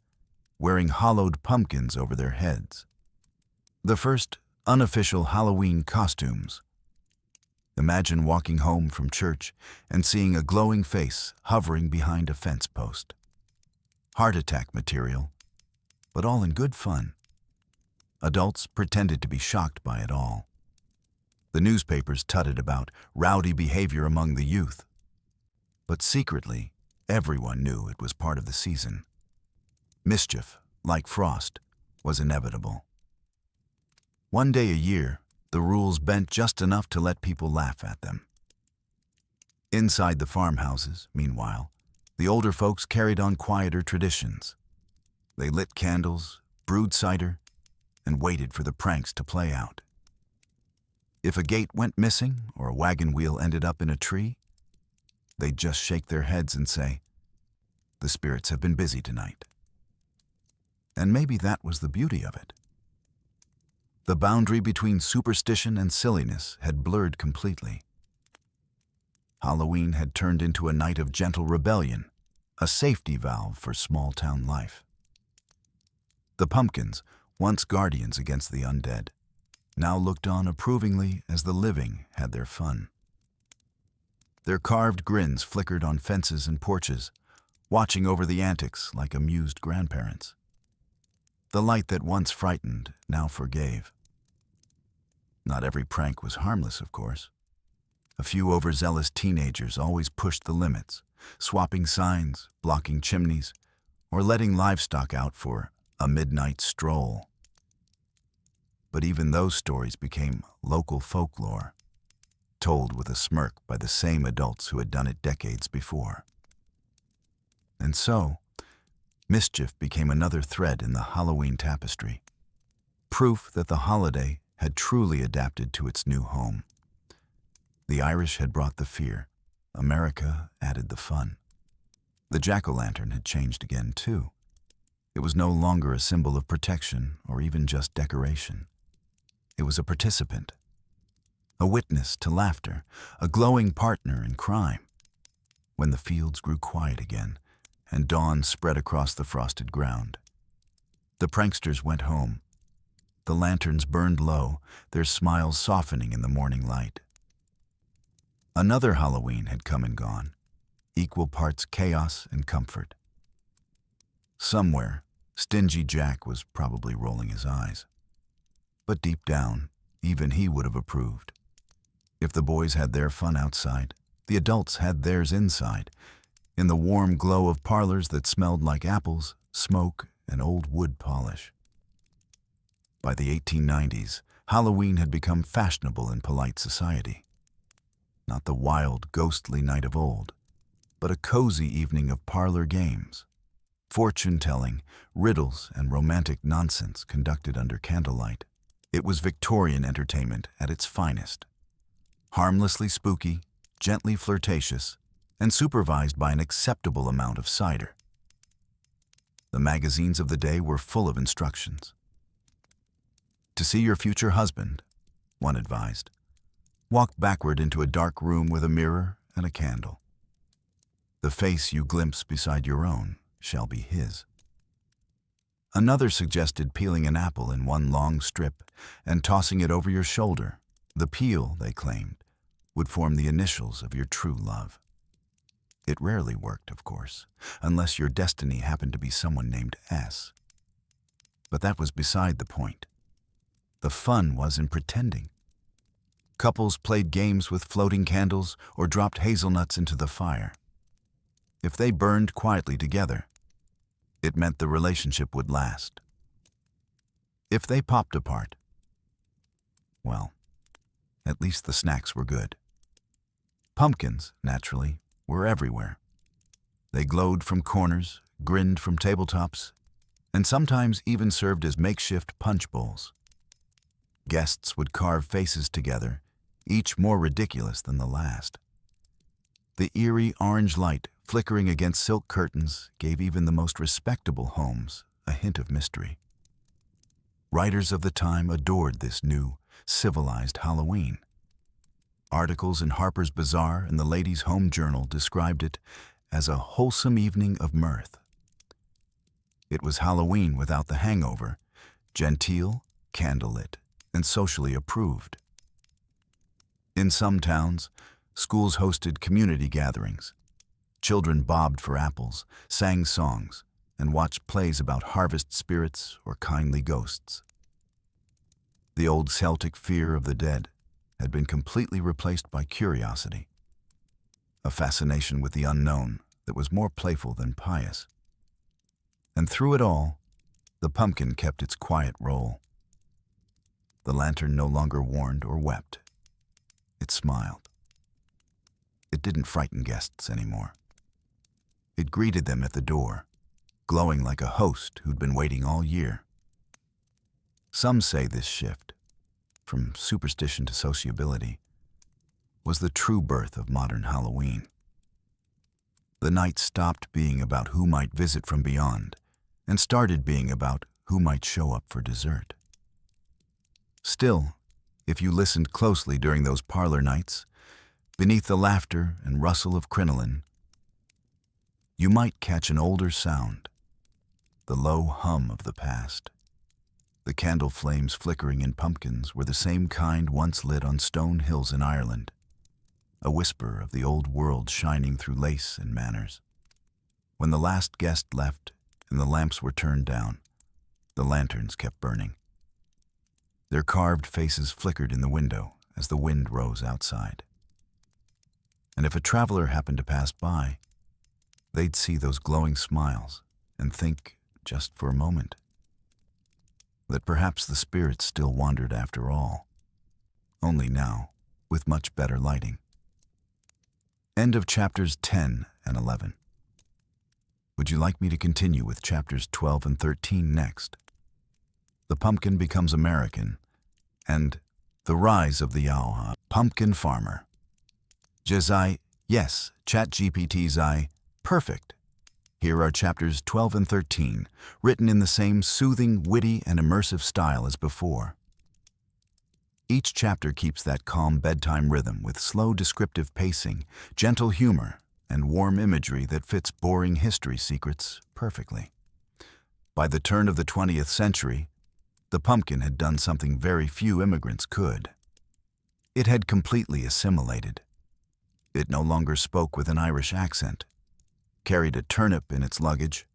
wearing hollowed pumpkins over their heads. The first unofficial Halloween costumes. Imagine walking home from church and seeing a glowing face hovering behind a fence post. Heart attack material, but all in good fun. Adults pretended to be shocked by it all. The newspapers tutted about rowdy behavior among the youth. But secretly, everyone knew it was part of the season. Mischief, like frost, was inevitable. One day a year, the rules bent just enough to let people laugh at them. Inside the farmhouses, meanwhile, the older folks carried on quieter traditions. They lit candles, brewed cider, and waited for the pranks to play out. If a gate went missing or a wagon wheel ended up in a tree, they'd just shake their heads and say, "The spirits have been busy tonight." And maybe that was the beauty of it. The boundary between superstition and silliness had blurred completely. Halloween had turned into a night of gentle rebellion, a safety valve for small-town life. The pumpkins, once guardians against the undead, now looked on approvingly as the living had their fun. Their carved grins flickered on fences and porches, watching over the antics like amused grandparents. The light that once frightened now forgave. Not every prank was harmless, of course. A few overzealous teenagers always pushed the limits, swapping signs, blocking chimneys, or letting livestock out for a midnight stroll. But even those stories became local folklore, told with a smirk by the same adults who had done it decades before. And so, mischief became another thread in the Halloween tapestry, proof that the holiday had truly adapted to its new home. The Irish had brought the fear, America added the fun. The jack-o'-lantern had changed again, too. It was no longer a symbol of protection or even just decoration. It was a participant, a witness to laughter, a glowing partner in crime. When the fields grew quiet again and dawn spread across the frosted ground, the pranksters went home. The lanterns burned low, their smiles softening in the morning light. Another Halloween had come and gone, equal parts chaos and comfort. Somewhere, stingy Jack was probably rolling his eyes. But deep down, even he would have approved. If the boys had their fun outside, the adults had theirs inside, in the warm glow of parlors that smelled like apples, smoke, and old wood polish. By the 1890s, Halloween had become fashionable in polite society. Not the wild, ghostly night of old, but a cozy evening of parlor games, fortune-telling, riddles, and romantic nonsense conducted under candlelight. It was Victorian entertainment at its finest. Harmlessly spooky, gently flirtatious, and supervised by an acceptable amount of cider. The magazines of the day were full of instructions. To see your future husband, one advised, walk backward into a dark room with a mirror and a candle. The face you glimpse beside your own shall be his. Another suggested peeling an apple in one long strip and tossing it over your shoulder. The peel, they claimed, would form the initials of your true love. It rarely worked, of course, unless your destiny happened to be someone named S. But that was beside the point. The fun was in pretending. Couples played games with floating candles or dropped hazelnuts into the fire. If they burned quietly together, it meant the relationship would last. If they popped apart, well, at least the snacks were good. Pumpkins, naturally, were everywhere. They glowed from corners, grinned from tabletops, and sometimes even served as makeshift punch bowls. Guests would carve faces together, each more ridiculous than the last. The eerie orange light flickering against silk curtains gave even the most respectable homes a hint of mystery. Writers of the time adored this new, civilized Halloween. Articles in Harper's Bazaar and the Ladies' Home Journal described it as a wholesome evening of mirth. It was Halloween without the hangover, genteel, candlelit, and socially approved. In some towns, schools hosted community gatherings. Children bobbed for apples, sang songs, and watched plays about harvest spirits or kindly ghosts. The old Celtic fear of the dead had been completely replaced by curiosity, a fascination with the unknown that was more playful than pious. And through it all, the pumpkin kept its quiet role. The lantern no longer warned or wept. It smiled. It didn't frighten guests anymore. It greeted them at the door, glowing like a host who'd been waiting all year. Some say this shift, from superstition to sociability, was the true birth of modern Halloween. The night stopped being about who might visit from beyond and started being about who might show up for dessert. Still, if you listened closely during those parlor nights, beneath the laughter and rustle of crinoline, you might catch an older sound, the low hum of the past. The candle flames flickering in pumpkins were the same kind once lit on stone hills in Ireland, a whisper of the old world shining through lace and manners. When the last guest left and the lamps were turned down, the lanterns kept burning. Their carved faces flickered in the window as the wind rose outside. And if a traveler happened to pass by, they'd see those glowing smiles and think, just for a moment, that perhaps the spirits still wandered after all, only now with much better lighting. End of chapters 10 and 11. Would you like me to continue with chapters 12 and 13 next? The pumpkin becomes American, and the rise of the Yao pumpkin farmer. Jazai, yes, ChatGPT's perfect. Here are chapters 12 and 13, written in the same soothing, witty, and immersive style as before. Each chapter keeps that calm bedtime rhythm with slow descriptive pacing, gentle humor, and warm imagery that fits boring history secrets perfectly. By the turn of the 20th century, the pumpkin had done something very few immigrants could. It had completely assimilated. It no longer spoke with an Irish accent, carried a turnip in its luggage,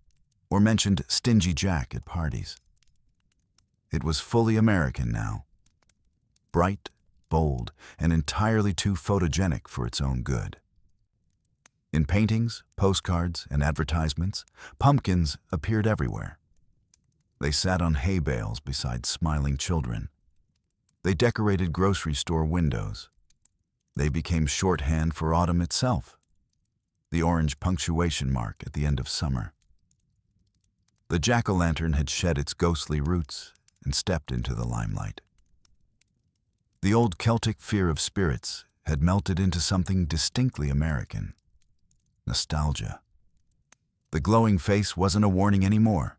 or mentioned Stingy Jack at parties. It was fully American now. Bright, bold, and entirely too photogenic for its own good. In paintings, postcards, and advertisements, pumpkins appeared everywhere. They sat on hay bales beside smiling children. They decorated grocery store windows. They became shorthand for autumn itself, the orange punctuation mark at the end of summer. The jack-o'-lantern had shed its ghostly roots and stepped into the limelight. The old Celtic fear of spirits had melted into something distinctly American. Nostalgia. The glowing face wasn't a warning anymore.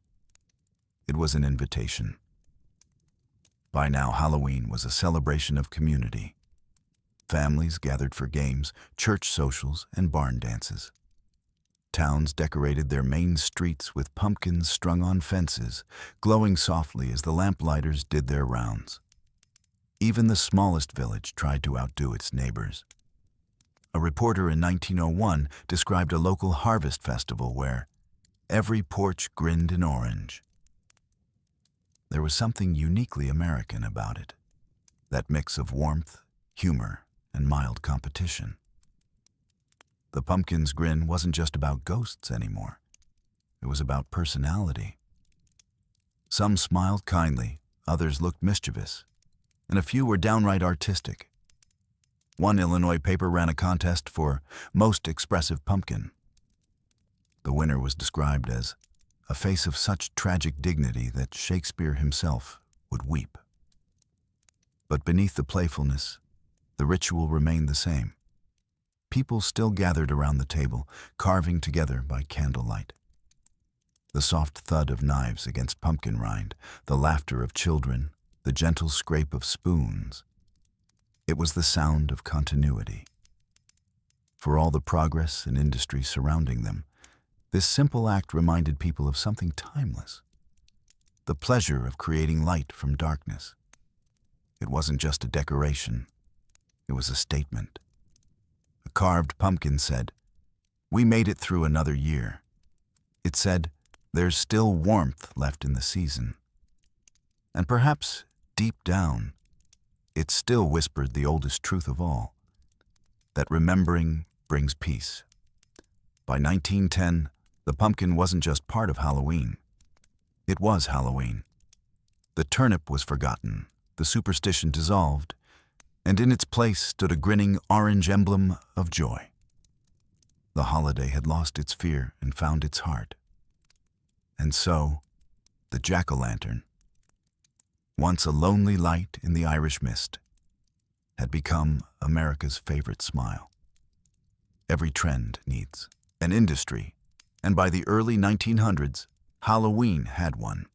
It was an invitation. By now, Halloween was a celebration of community. Families gathered for games, church socials, and barn dances. Towns decorated their main streets with pumpkins strung on fences, glowing softly as the lamplighters did their rounds. Even the smallest village tried to outdo its neighbors. A reporter in 1901 described a local harvest festival where every porch grinned in orange. There was something uniquely American about it, that mix of warmth, humor, and mild competition. The pumpkin's grin wasn't just about ghosts anymore. It was about personality. Some smiled kindly, others looked mischievous, and a few were downright artistic. One Illinois paper ran a contest for Most Expressive Pumpkin. The winner was described as a face of such tragic dignity that Shakespeare himself would weep. But beneath the playfulness, the ritual remained the same. People still gathered around the table, carving together by candlelight. The soft thud of knives against pumpkin rind, the laughter of children, the gentle scrape of spoons. It was the sound of continuity. For all the progress and industry surrounding them, this simple act reminded people of something timeless. The pleasure of creating light from darkness. It wasn't just a decoration. It was a statement. A carved pumpkin said, "We made it through another year." It said, "There's still warmth left in the season." And perhaps, deep down, it still whispered the oldest truth of all, that remembering brings peace. By 1910, the pumpkin wasn't just part of Halloween. It was Halloween. The turnip was forgotten, the superstition dissolved, and in its place stood a grinning orange emblem of joy. The holiday had lost its fear and found its heart. And so, the jack-o'-lantern, once a lonely light in the Irish mist, had become America's favorite smile. Every trend needs an industry, and by the early 1900s, Halloween had one.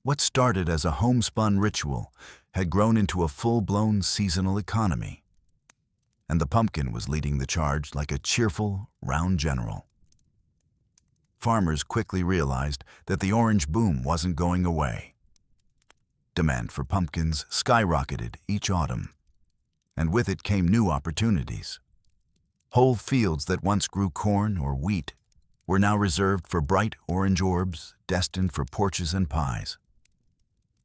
What started as a homespun ritual had grown into a full-blown seasonal economy, and the pumpkin was leading the charge like a cheerful, round general. Farmers quickly realized that the orange boom wasn't going away. Demand for pumpkins skyrocketed each autumn, and with it came new opportunities. Whole fields that once grew corn or wheat were now reserved for bright orange orbs destined for porches and pies.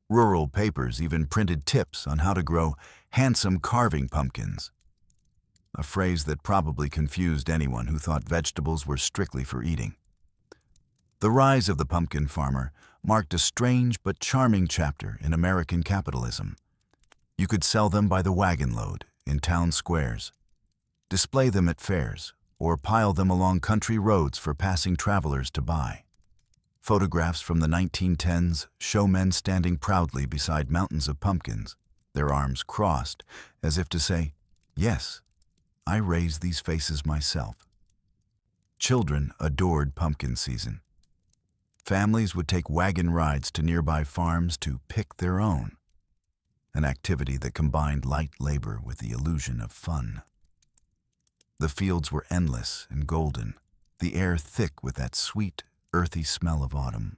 Rural papers even printed tips on how to grow handsome carving pumpkins, a phrase that probably confused anyone who thought vegetables were strictly for eating. The rise of the pumpkin farmer marked a strange but charming chapter in American capitalism. You could sell them by the wagon load in town squares, display them at fairs, or pile them along country roads for passing travelers to buy. Photographs from the 1910s show men standing proudly beside mountains of pumpkins, their arms crossed, as if to say, "Yes, I raised these faces myself." Children adored pumpkin season. Families would take wagon rides to nearby farms to pick their own, an activity that combined light labor with the illusion of fun. The fields were endless and golden, the air thick with that sweet, earthy smell of autumn.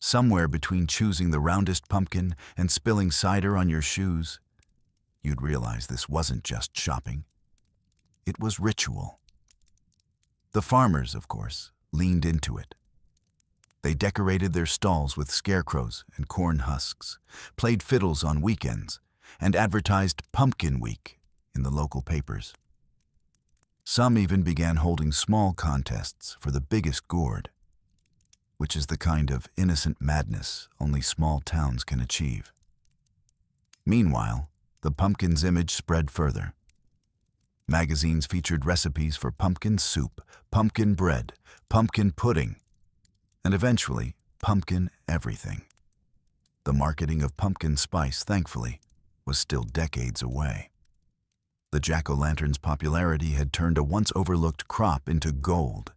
Somewhere between choosing the roundest pumpkin and spilling cider on your shoes, you'd realize this wasn't just shopping. It was ritual. The farmers, of course, leaned into it. They decorated their stalls with scarecrows and corn husks, played fiddles on weekends, and advertised Pumpkin Week in the local papers. Some even began holding small contests for the biggest gourd, which is the kind of innocent madness only small towns can achieve. Meanwhile, the pumpkin's image spread further. Magazines featured recipes for pumpkin soup, pumpkin bread, pumpkin pudding, and eventually, pumpkin everything. The marketing of pumpkin spice, thankfully, was still decades away. The jack-o'-lantern's popularity had turned a once-overlooked crop into gold,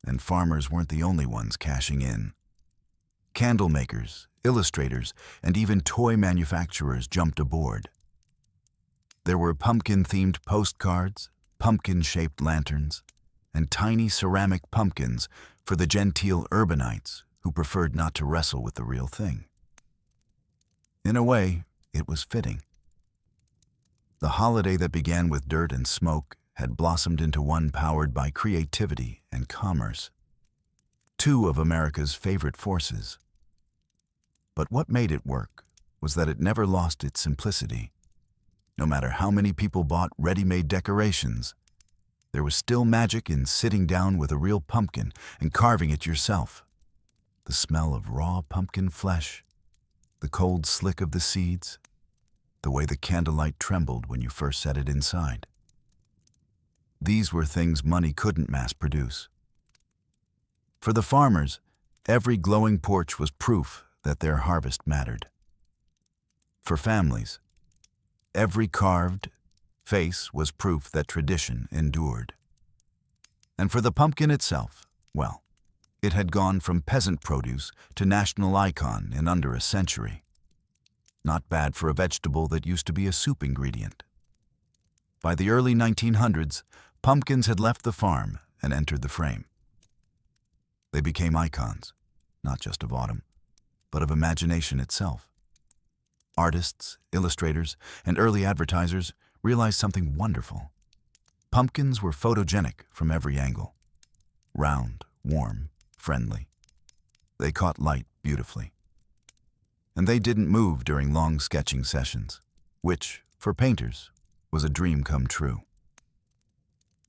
and farmers weren't the only ones cashing in. Candle makers, illustrators, and even toy manufacturers jumped aboard. There were pumpkin-themed postcards, pumpkin-shaped lanterns, and tiny ceramic pumpkins for the genteel urbanites who preferred not to wrestle with the real thing. In a way, it was fitting. The holiday that began with dirt and smoke had blossomed into one powered by creativity and commerce, two of America's favorite forces. But what made it work was that it never lost its simplicity. No matter how many people bought ready-made decorations, there was still magic in sitting down with a real pumpkin and carving it yourself. The smell of raw pumpkin flesh, the cold slick of the seeds, the way the candlelight trembled when you first set it inside. These were things money couldn't mass-produce. For the farmers, every glowing porch was proof that their harvest mattered. For families, every carved face was proof that tradition endured. And for the pumpkin itself, well, it had gone from peasant produce to national icon in under a century. Not bad for a vegetable that used to be a soup ingredient. By the early 1900s, pumpkins had left the farm and entered the frame. They became icons, not just of autumn, but of imagination itself. Artists, illustrators, and early advertisers realized something wonderful. Pumpkins were photogenic from every angle. Round, warm, friendly. They caught light beautifully. And they didn't move during long sketching sessions, which, for painters, was a dream come true.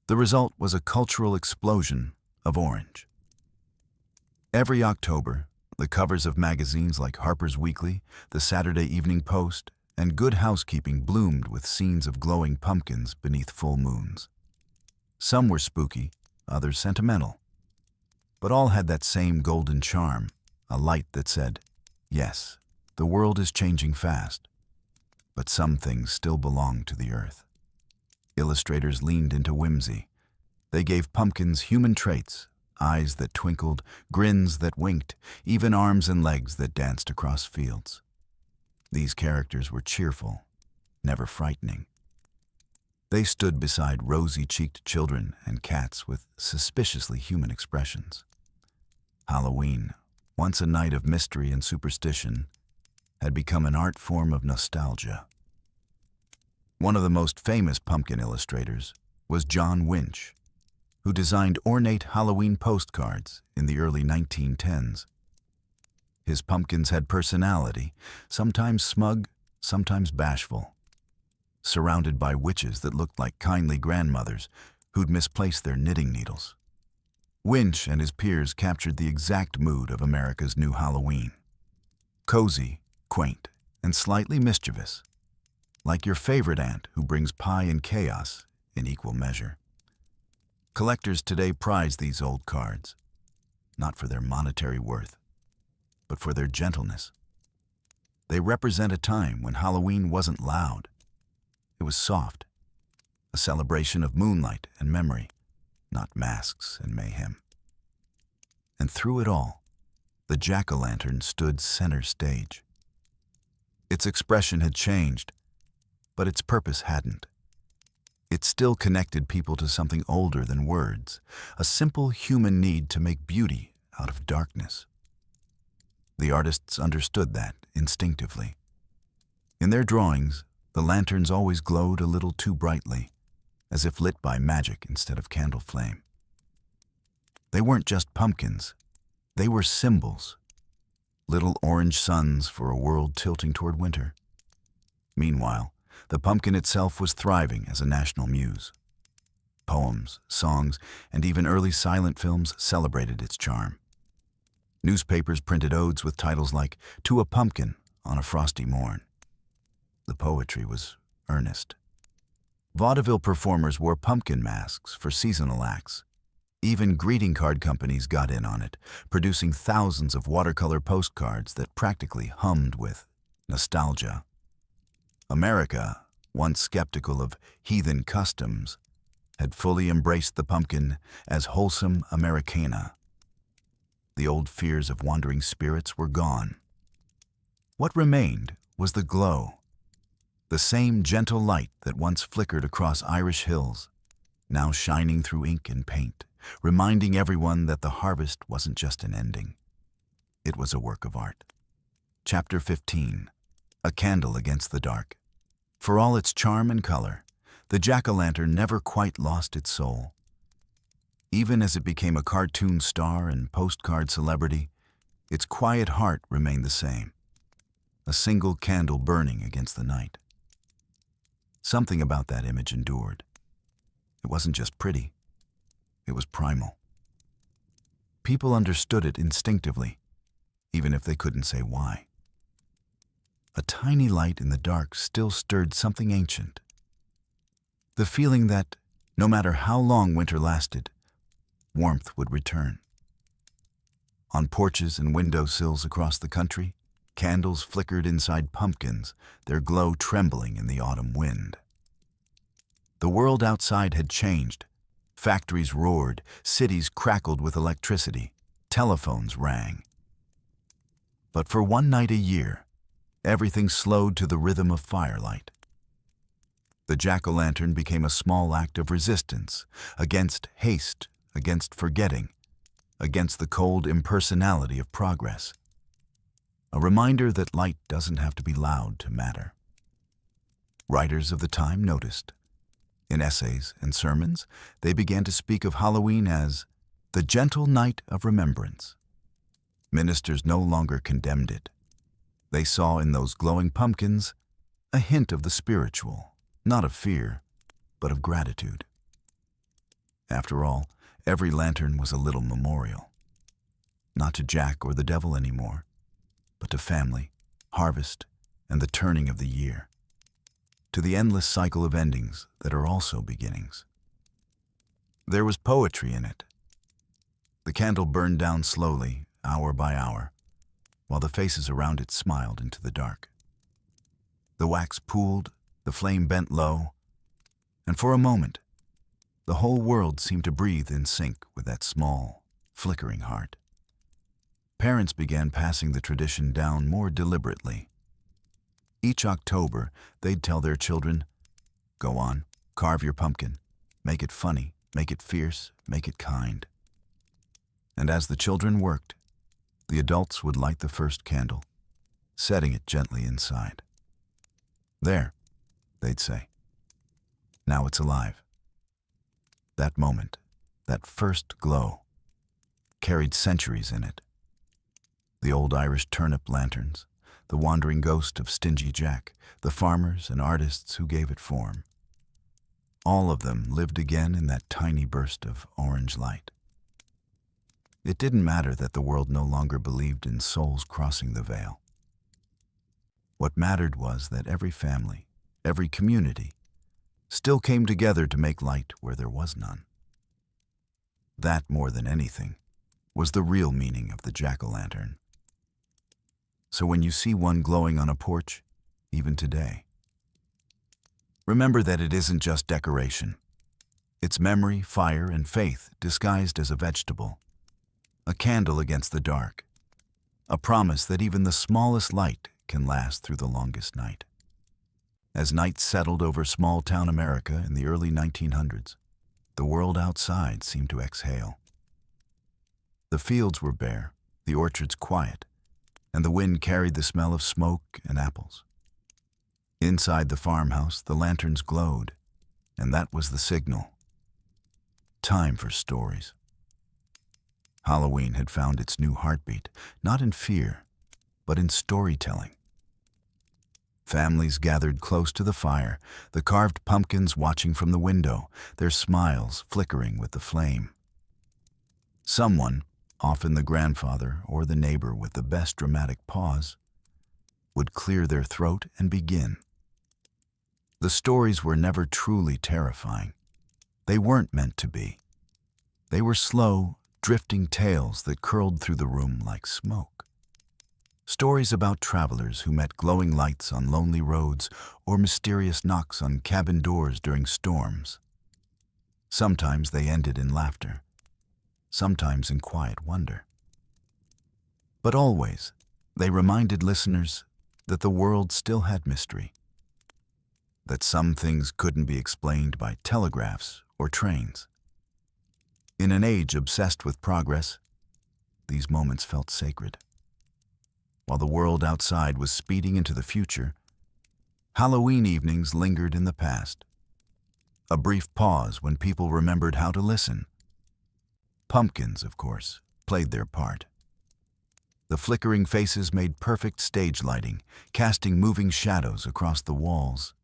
The result was a cultural explosion of orange. Every October, the covers of magazines like Harper's Weekly, the Saturday Evening Post, and Good Housekeeping bloomed with scenes of glowing pumpkins beneath full moons. Some were spooky, others sentimental. But all had that same golden charm, a light that said, yes, the world is changing fast, but some things still belong to the earth. Illustrators leaned into whimsy. They gave pumpkins human traits, eyes that twinkled, grins that winked, even arms and legs that danced across fields. These characters were cheerful, never frightening. They stood beside rosy-cheeked children and cats with suspiciously human expressions. Halloween, once a night of mystery and superstition, had become an art form of nostalgia. One of the most famous pumpkin illustrators was John Winch, who designed ornate Halloween postcards in the early 1910s. His pumpkins had personality, sometimes smug, sometimes bashful, surrounded by witches that looked like kindly grandmothers who'd misplaced their knitting needles. Winch and his peers captured the exact mood of America's new Halloween. Cozy, quaint, and slightly mischievous, like your favorite aunt who brings pie and chaos in equal measure. Collectors today prize these old cards, not for their monetary worth, but for their gentleness. They represent a time when Halloween wasn't loud. It was soft, a celebration of moonlight and memory, not masks and mayhem. And through it all, the jack-o'-lantern stood center stage. Its expression had changed, but its purpose hadn't. It still connected people to something older than words, a simple human need to make beauty out of darkness. The artists understood that instinctively. In their drawings, the lanterns always glowed a little too brightly, as if lit by magic instead of candle flame. They weren't just pumpkins, they were symbols, little orange suns for a world tilting toward winter. Meanwhile, the pumpkin itself was thriving as a national muse. Poems, songs, and even early silent films celebrated its charm. Newspapers printed odes with titles like "To a Pumpkin on a Frosty Morn." The poetry was earnest. Vaudeville performers wore pumpkin masks for seasonal acts. Even greeting card companies got in on it, producing thousands of watercolor postcards that practically hummed with nostalgia. America, once skeptical of heathen customs, had fully embraced the pumpkin as wholesome Americana. The old fears of wandering spirits were gone. What remained was the glow, the same gentle light that once flickered across Irish hills, now shining through ink and paint, reminding everyone that the harvest wasn't just an ending. It was a work of art. Chapter 15. A Candle Against the Dark. For all its charm and color, the jack-o'-lantern never quite lost its soul. Even as it became a cartoon star and postcard celebrity, its quiet heart remained the same, a single candle burning against the night. Something about that image endured. It wasn't just pretty, it was primal. People understood it instinctively, even if they couldn't say why. A tiny light in the dark still stirred something ancient. The feeling that, no matter how long winter lasted, warmth would return. On porches and windowsills across the country, candles flickered inside pumpkins, their glow trembling in the autumn wind. The world outside had changed. Factories roared, cities crackled with electricity, telephones rang. But for one night a year, everything slowed to the rhythm of firelight. The jack-o'-lantern became a small act of resistance against haste, against forgetting, against the cold impersonality of progress. A reminder that light doesn't have to be loud to matter. Writers of the time noticed. In essays and sermons, they began to speak of Halloween as the gentle night of remembrance. Ministers no longer condemned it. They saw in those glowing pumpkins a hint of the spiritual, not of fear, but of gratitude. After all, every lantern was a little memorial. Not to Jack or the devil anymore, but to family, harvest, and the turning of the year. To the endless cycle of endings that are also beginnings. There was poetry in it. The candle burned down slowly, hour by hour, while the faces around it smiled into the dark. The wax pooled, the flame bent low, and for a moment, the whole world seemed to breathe in sync with that small, flickering heart. Parents began passing the tradition down more deliberately. Each October, they'd tell their children, "Go on, carve your pumpkin. Make it funny, make it fierce, make it kind." And as the children worked, the adults would light the first candle, setting it gently inside. "There," they'd say. "Now it's alive." That moment, that first glow, carried centuries in it. The old Irish turnip lanterns, the wandering ghost of Stingy Jack, the farmers and artists who gave it form. All of them lived again in that tiny burst of orange light. It didn't matter that the world no longer believed in souls crossing the veil. What mattered was that every family, every community, still came together to make light where there was none. That, more than anything, was the real meaning of the jack-o'-lantern. So when you see one glowing on a porch, even today, remember that it isn't just decoration. It's memory, fire, and faith disguised as a vegetable, a candle against the dark, a promise that even the smallest light can last through the longest night. As night settled over small-town America in the early 1900s, the world outside seemed to exhale. The fields were bare, the orchards quiet, and the wind carried the smell of smoke and apples. Inside the farmhouse, the lanterns glowed, and that was the signal. Time for stories. Halloween had found its new heartbeat, not in fear, but in storytelling. Families gathered close to the fire, the carved pumpkins watching from the window, their smiles flickering with the flame. Someone, often the grandfather or the neighbor with the best dramatic pause, would clear their throat and begin. The stories were never truly terrifying. They weren't meant to be. They were slow, drifting tales that curled through the room like smoke. Stories about travelers who met glowing lights on lonely roads or mysterious knocks on cabin doors during storms. Sometimes they ended in laughter, sometimes in quiet wonder. But always, they reminded listeners that the world still had mystery, that some things couldn't be explained by telegraphs or trains. In an age obsessed with progress, these moments felt sacred. While the world outside was speeding into the future, Halloween evenings lingered in the past. A brief pause when people remembered how to listen. Pumpkins, of course, played their part. The flickering faces made perfect stage lighting, casting moving shadows across the walls.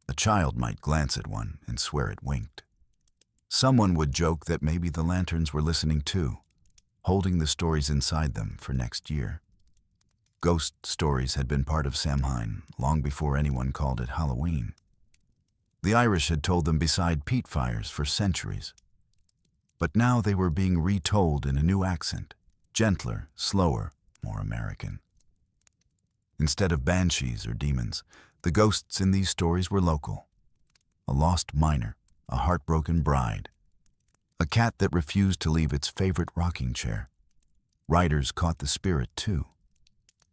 A child might glance at one and swear it winked. Someone would joke that maybe the lanterns were listening too, holding the stories inside them for next year. Ghost stories had been part of Samhain long before anyone called it Halloween. The Irish had told them beside peat fires for centuries. But now they were being retold in a new accent, gentler, slower, more American. Instead of banshees or demons, the ghosts in these stories were local. A lost miner, a heartbroken bride, a cat that refused to leave its favorite rocking chair. Writers caught the spirit too.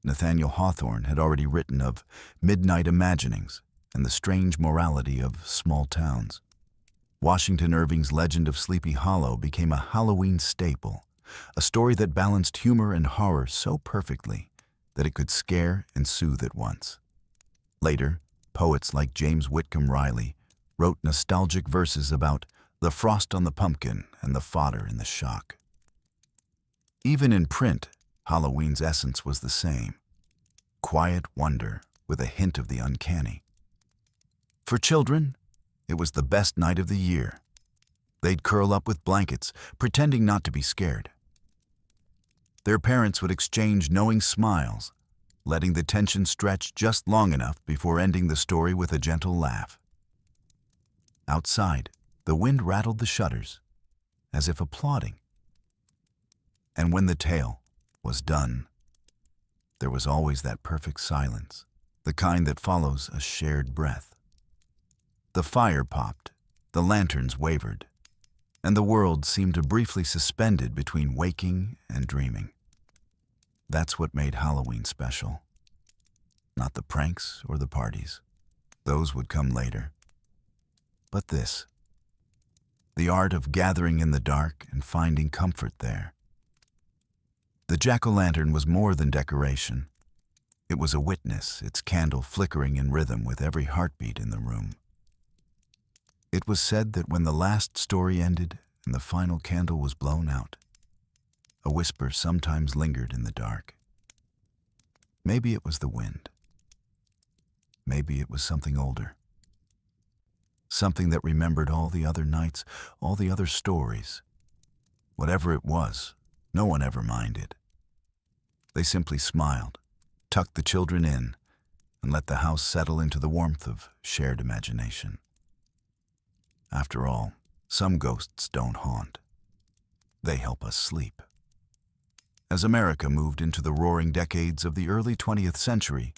Nathaniel Hawthorne had already written of midnight imaginings and the strange morality of small towns. Washington Irving's Legend of Sleepy Hollow became a Halloween staple, a story that balanced humor and horror so perfectly that it could scare and soothe at once. Later, poets like James Whitcomb Riley wrote nostalgic verses about the frost on the pumpkin and the fodder in the shock. Even in print, Halloween's essence was the same: quiet wonder with a hint of the uncanny. For children, it was the best night of the year. They'd curl up with blankets, pretending not to be scared. Their parents would exchange knowing smiles, letting the tension stretch just long enough before ending the story with a gentle laugh. Outside, the wind rattled the shutters, as if applauding. And when the tale was done, there was always that perfect silence, the kind that follows a shared breath. The fire popped, the lanterns wavered, and the world seemed briefly suspended between waking and dreaming. That's what made Halloween special. Not the pranks or the parties. Those would come later. But this, the art of gathering in the dark and finding comfort there. The jack-o'-lantern was more than decoration. It was a witness, its candle flickering in rhythm with every heartbeat in the room. It was said that when the last story ended and the final candle was blown out, a whisper sometimes lingered in the dark. Maybe it was the wind. Maybe it was something older. Something that remembered all the other nights, all the other stories. Whatever it was, No one ever minded. They simply smiled, tucked the children in, and let the house settle into the warmth of shared imagination. After all, some ghosts don't haunt. They help us sleep. As America moved into the roaring decades of the early 20th century,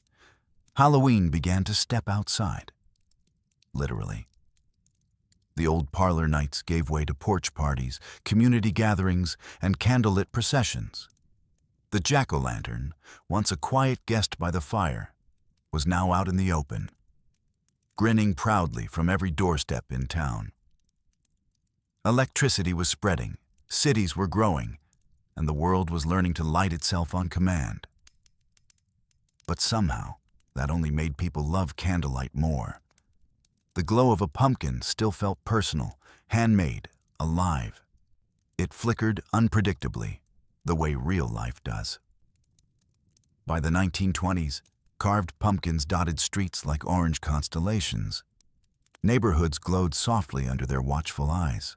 Halloween began to step outside. Literally. The old parlor nights gave way to porch parties, community gatherings, and candlelit processions. The jack-o'-lantern, once a quiet guest by the fire, was now out in the open, grinning proudly from every doorstep in town. Electricity was spreading, cities were growing, and the world was learning to light itself on command. But somehow, that only made people love candlelight more. The glow of a pumpkin still felt personal, handmade, alive. It flickered unpredictably, the way real life does. By the 1920s, carved pumpkins dotted streets like orange constellations. Neighborhoods glowed softly under their watchful eyes.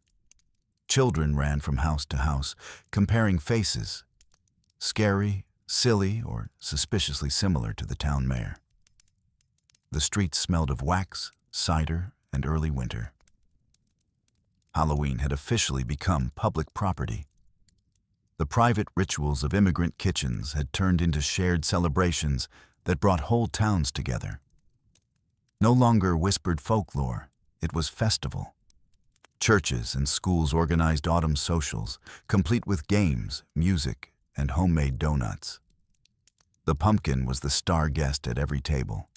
Children ran from house to house, comparing faces, scary, silly, or suspiciously similar to the town mayor. The streets smelled of wax, cider, and early winter. Halloween had officially become public property. The private rituals of immigrant kitchens had turned into shared celebrations that brought whole towns together. No longer whispered folklore, it was festival. Churches and schools organized autumn socials, complete with games, music, and homemade donuts. The pumpkin was the star guest at every table.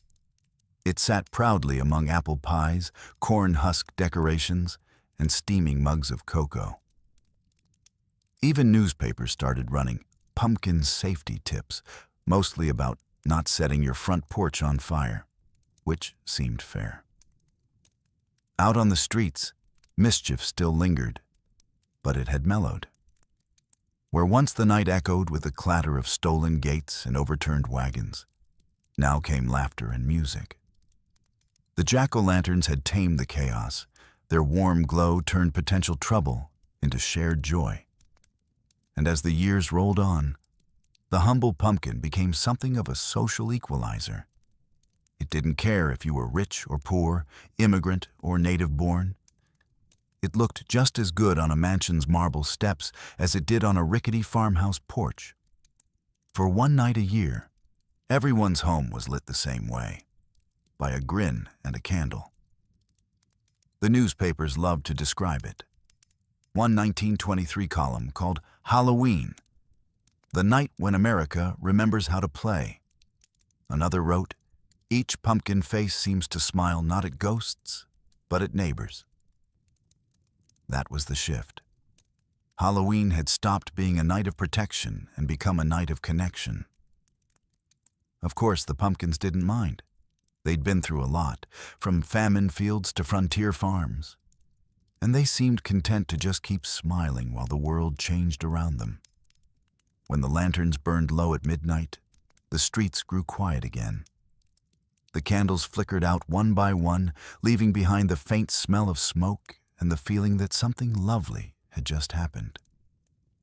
It sat proudly among apple pies, corn husk decorations, and steaming mugs of cocoa. Even newspapers started running pumpkin safety tips, mostly about not setting your front porch on fire, which seemed fair. Out on the streets, mischief still lingered, but it had mellowed. Where once the night echoed with the clatter of stolen gates and overturned wagons, now came laughter and music. The jack-o'-lanterns had tamed the chaos. Their warm glow turned potential trouble into shared joy. And as the years rolled on, the humble pumpkin became something of a social equalizer. It didn't care if you were rich or poor, immigrant or native-born. It looked just as good on a mansion's marble steps as it did on a rickety farmhouse porch. For one night a year, everyone's home was lit the same way, by a grin and a candle. The newspapers loved to describe it. One 1923 column called Halloween, the night when America remembers how to play. Another wrote, each pumpkin face seems to smile not at ghosts, but at neighbors. That was the shift. Halloween had stopped being a night of protection and become a night of connection. Of course, the pumpkins didn't mind. They'd been through a lot, from famine fields to frontier farms, and they seemed content to just keep smiling while the world changed around them. When the lanterns burned low at midnight, the streets grew quiet again. The candles flickered out one by one, leaving behind the faint smell of smoke and the feeling that something lovely had just happened.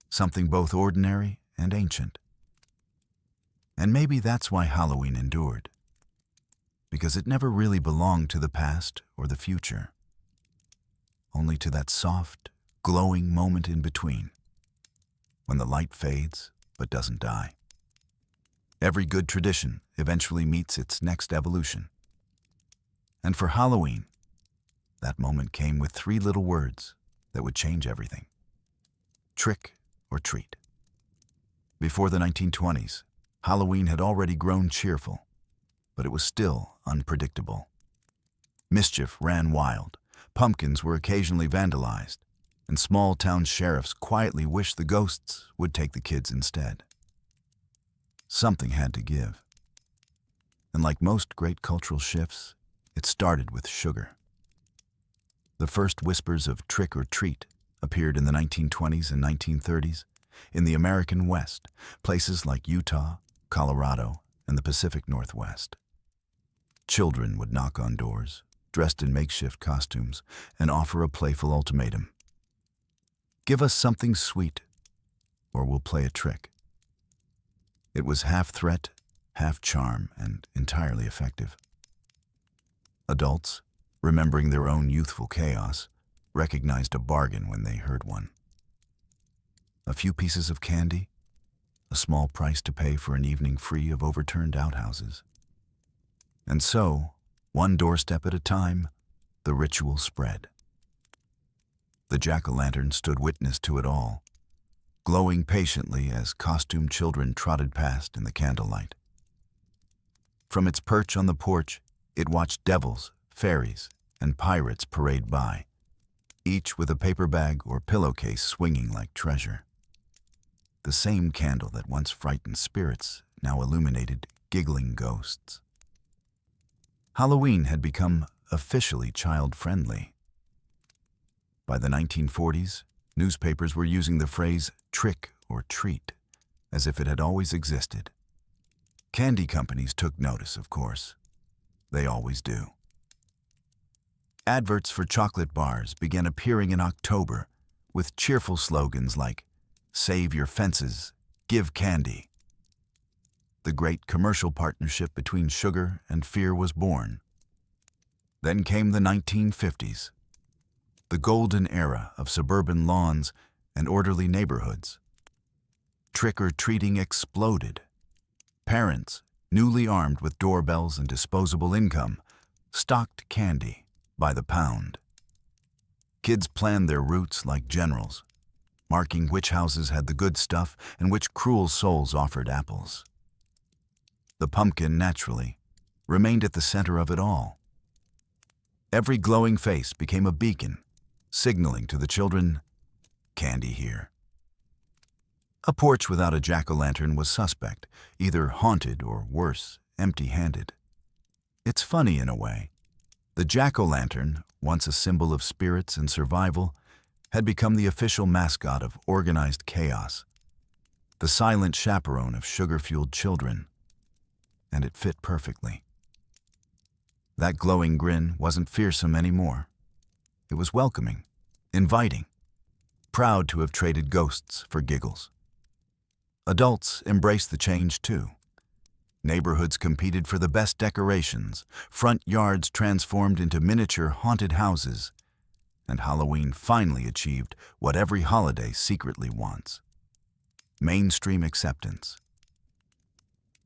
Something both ordinary and ancient. And maybe that's why Halloween endured. Because it never really belonged to the past or the future. Only to that soft, glowing moment in between, when the light fades but doesn't die. Every good tradition eventually meets its next evolution. And for Halloween, that moment came with 3 little words that would change everything. Trick or treat. Before the 1920s, Halloween had already grown cheerful, but it was still unpredictable. Mischief ran wild, pumpkins were occasionally vandalized, and small-town sheriffs quietly wished the ghosts would take the kids instead. Something had to give. And like most great cultural shifts, it started with sugar. The first whispers of trick or treat appeared in the 1920s and 1930s in the American West, places like Utah, Colorado, and the Pacific Northwest. Children would knock on doors, dressed in makeshift costumes, and offer a playful ultimatum. Give us something sweet, or we'll play a trick. It was half threat, half charm, and entirely effective. Adults, remembering their own youthful chaos, recognized a bargain when they heard one. A few pieces of candy, a small price to pay for an evening free of overturned outhouses. And so, one doorstep at a time, the ritual spread. The jack-o'-lantern stood witness to it all, glowing patiently as costumed children trotted past in the candlelight. From its perch on the porch, it watched devils, fairies, and pirates parade by, each with a paper bag or pillowcase swinging like treasure. The same candle that once frightened spirits now illuminated giggling ghosts. Halloween had become officially child-friendly. By the 1940s, newspapers were using the phrase trick or treat as if it had always existed. Candy companies took notice, of course. They always do. Adverts for chocolate bars began appearing in October with cheerful slogans like, "Save your fences, give candy." The great commercial partnership between sugar and fear was born. Then came the 1950s, the golden era of suburban lawns and orderly neighborhoods. Trick-or-treating exploded. Parents, newly armed with doorbells and disposable income, stocked candy by the pound. Kids planned their routes like generals, marking which houses had the good stuff and which cruel souls offered apples. The pumpkin, naturally, remained at the center of it all. Every glowing face became a beacon, signaling to the children, "Candy here." A porch without a jack-o'-lantern was suspect, either haunted or, worse, empty-handed. It's funny in a way. The jack-o'-lantern, once a symbol of spirits and survival, had become the official mascot of organized chaos, the silent chaperone of sugar-fueled children, and it fit perfectly. That glowing grin wasn't fearsome anymore. It was welcoming, inviting, proud to have traded ghosts for giggles. Adults embraced the change too. Neighborhoods competed for the best decorations, front yards transformed into miniature haunted houses, and Halloween finally achieved what every holiday secretly wants: mainstream acceptance.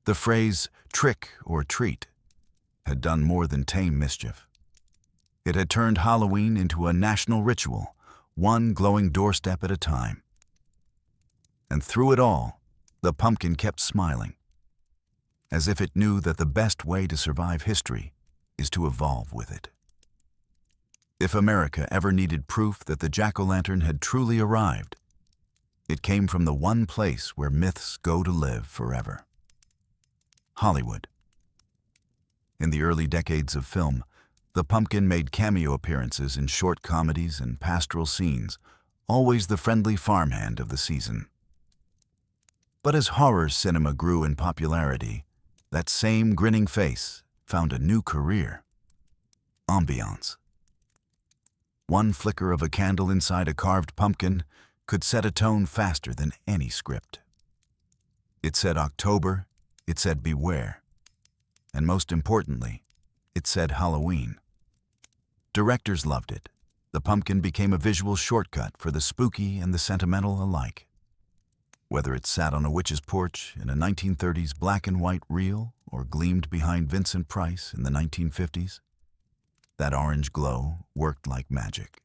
The phrase trick or treat had done more than tame mischief. It had turned Halloween into a national ritual, one glowing doorstep at a time. And through it all, the pumpkin kept smiling, as if it knew that the best way to survive history is to evolve with it. If America ever needed proof that the jack-o'-lantern had truly arrived, it came from the one place where myths go to live forever: Hollywood. In the early decades of film, the pumpkin made cameo appearances in short comedies and pastoral scenes, always the friendly farmhand of the season. But as horror cinema grew in popularity, that same grinning face found a new career: ambiance. One flicker of a candle inside a carved pumpkin could set a tone faster than any script. It said October, it said beware, and most importantly, it said Halloween. Directors loved it. The pumpkin became a visual shortcut for the spooky and the sentimental alike. Whether it sat on a witch's porch in a 1930s black and white reel or gleamed behind Vincent Price in the 1950s, that orange glow worked like magic.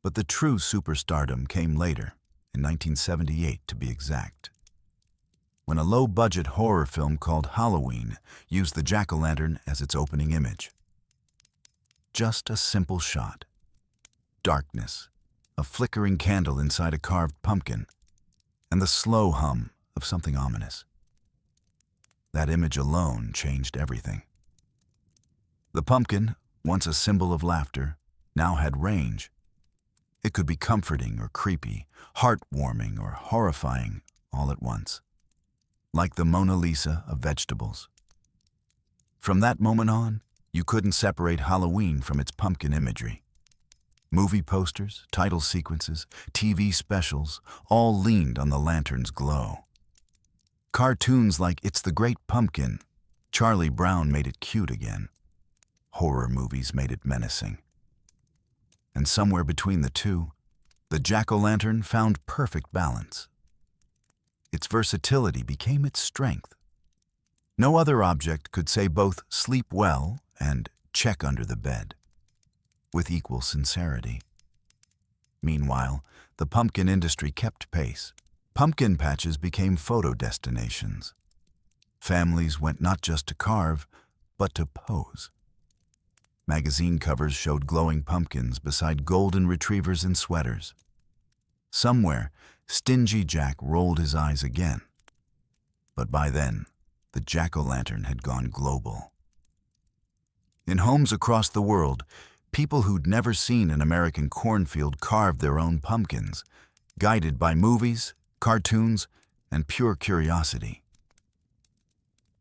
But the true superstardom came later, in 1978 to be exact, when a low-budget horror film called Halloween used the jack-o'-lantern as its opening image. Just a simple shot. Darkness, a flickering candle inside a carved pumpkin, and the slow hum of something ominous. That image alone changed everything. The pumpkin, once a symbol of laughter, now had range. It could be comforting or creepy, heartwarming or horrifying all at once, like the Mona Lisa of vegetables. From that moment on, you couldn't separate Halloween from its pumpkin imagery. Movie posters, title sequences, TV specials all leaned on the lantern's glow. Cartoons like It's the Great Pumpkin, Charlie Brown made it cute again. Horror movies made it menacing. And somewhere between the two, the jack-o'-lantern found perfect balance. Its versatility became its strength. No other object could say both sleep well and check under the bed with equal sincerity. Meanwhile, the pumpkin industry kept pace. Pumpkin patches became photo destinations. Families went not just to carve, but to pose. Magazine covers showed glowing pumpkins beside golden retrievers in sweaters. Somewhere, Stingy Jack rolled his eyes again. But by then, the jack-o'-lantern had gone global. In homes across the world, people who'd never seen an American cornfield carved their own pumpkins, guided by movies, cartoons, and pure curiosity.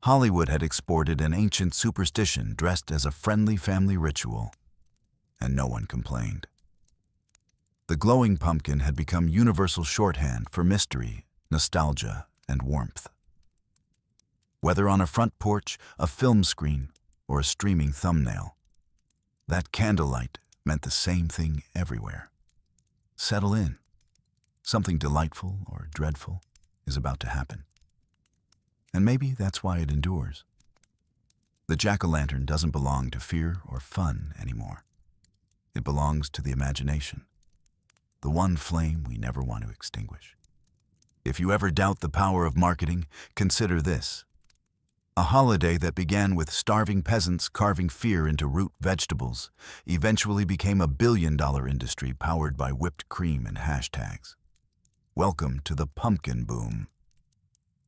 Hollywood had exported an ancient superstition dressed as a friendly family ritual, and no one complained. The glowing pumpkin had become universal shorthand for mystery, nostalgia, and warmth. Whether on a front porch, a film screen, or a streaming thumbnail, that candlelight meant the same thing everywhere. Settle in. Something delightful or dreadful is about to happen. And maybe that's why it endures. The jack-o'-lantern doesn't belong to fear or fun anymore. It belongs to the imagination, the one flame we never want to extinguish. If you ever doubt the power of marketing, consider this. A holiday that began with starving peasants carving fear into root vegetables eventually became a billion-dollar industry powered by whipped cream and hashtags. Welcome to the pumpkin boom.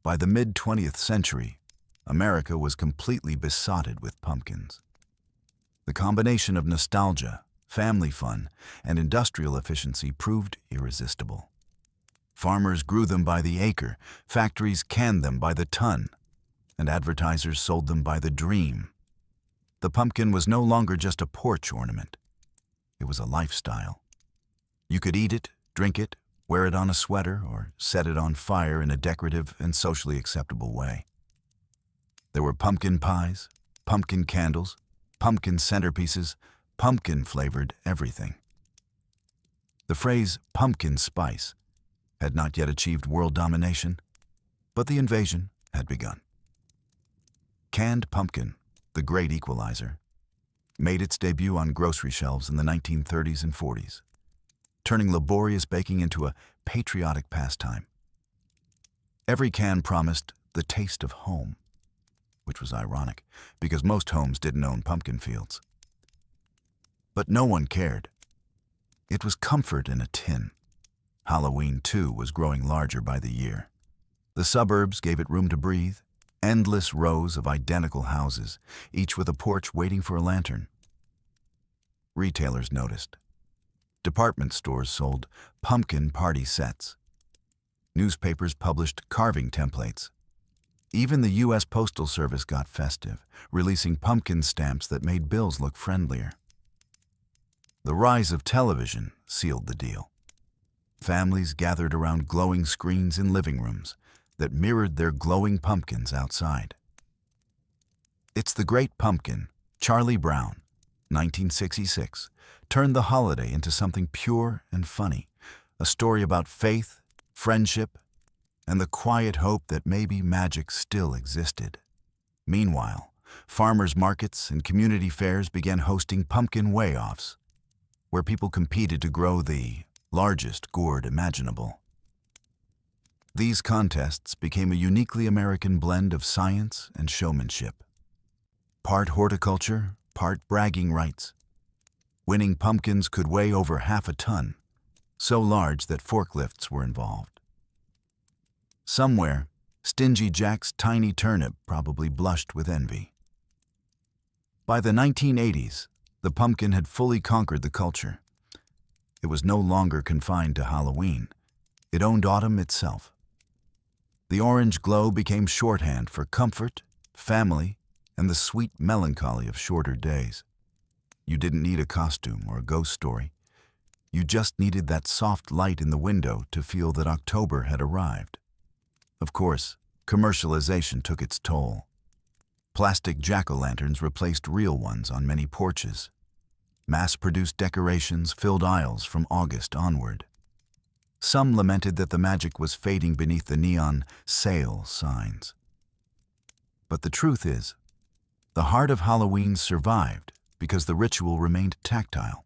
By the mid-20th century, America was completely besotted with pumpkins. The combination of nostalgia, family fun, and industrial efficiency proved irresistible. Farmers grew them by the acre, factories canned them by the ton, and advertisers sold them by the dream. The pumpkin was no longer just a porch ornament. It was a lifestyle. You could eat it, drink it, wear it on a sweater, or set it on fire in a decorative and socially acceptable way. There were pumpkin pies, pumpkin candles, pumpkin centerpieces, pumpkin-flavored everything. The phrase pumpkin spice had not yet achieved world domination, but the invasion had begun. Canned pumpkin, the great equalizer, made its debut on grocery shelves in the 1930s and 40s, turning laborious baking into a patriotic pastime. Every can promised the taste of home, which was ironic because most homes didn't own pumpkin fields. But no one cared. It was comfort in a tin. Halloween, too, was growing larger by the year. The suburbs gave it room to breathe. Endless rows of identical houses, each with a porch waiting for a lantern. Retailers noticed. Department stores sold pumpkin party sets. Newspapers published carving templates. Even the U.S. Postal Service got festive, releasing pumpkin stamps that made bills look friendlier. The rise of television sealed the deal. Families gathered around glowing screens in living rooms that mirrored their glowing pumpkins outside. It's the Great Pumpkin, Charlie Brown, 1966, turned the holiday into something pure and funny, a story about faith, friendship, and the quiet hope that maybe magic still existed. Meanwhile, farmers' markets and community fairs began hosting pumpkin weigh-offs, where people competed to grow the largest gourd imaginable. These contests became a uniquely American blend of science and showmanship. Part horticulture, part bragging rights. Winning pumpkins could weigh over half a ton, so large that forklifts were involved. Somewhere, Stingy Jack's tiny turnip probably blushed with envy. By the 1980s, the pumpkin had fully conquered the culture. It was no longer confined to Halloween. It owned autumn itself. The orange glow became shorthand for comfort, family, and the sweet melancholy of shorter days. You didn't need a costume or a ghost story. You just needed that soft light in the window to feel that October had arrived. Of course, commercialization took its toll. Plastic jack-o'-lanterns replaced real ones on many porches. Mass-produced decorations filled aisles from August onward. Some lamented that the magic was fading beneath the neon sale signs. But the truth is, the heart of Halloween survived because the ritual remained tactile.